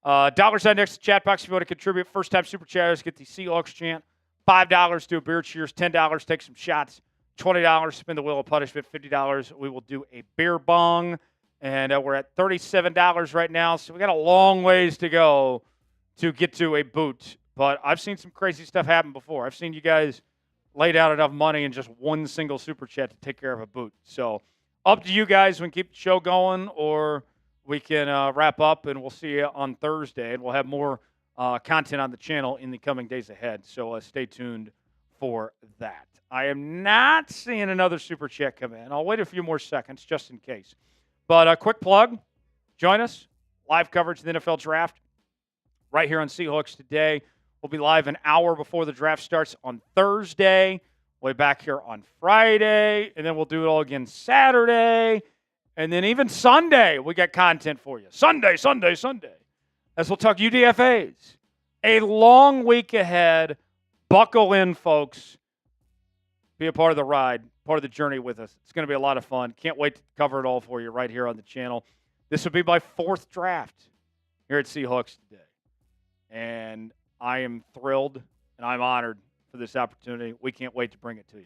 Dollar sign next to the chat box if you want to contribute. First-time Super Chatters get the Seahawks chant. $5 do a beer cheers. $10 take some shots. $20 spin the wheel of punishment. $50 we will do a beer bong. And we're at $37 right now, so we got a long ways to go to get to a boot. But I've seen some crazy stuff happen before. I've seen you guys lay down enough money in just one single Super Chat to take care of a boot. So up to you guys. We can keep the show going, or we can wrap up, and we'll see you on Thursday. And we'll have more content on the channel in the coming days ahead. So stay tuned for that. I am not seeing another Super Chat come in. I'll wait a few more seconds just in case. But a quick plug. Join us. Live coverage of the NFL Draft right here on Seahawks Today. We'll be live an hour before the draft starts on Thursday. We'll be back here on Friday. And then we'll do it all again Saturday. And then even Sunday, we got content for you. Sunday. As we'll talk UDFAs. A long week ahead. Buckle in, folks. Be a part of the ride, part of the journey with us. It's going to be a lot of fun. Can't wait to cover it all for you right here on the channel. This will be my 4th draft here at Seahawks Today. And I am thrilled and I'm honored for this opportunity. We can't wait to bring it to you.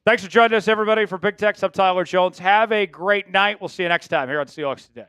Thanks for joining us, everybody. For Big Tex, I'm Tyler Jones. Have a great night. We'll see you next time here on Seahawks Today.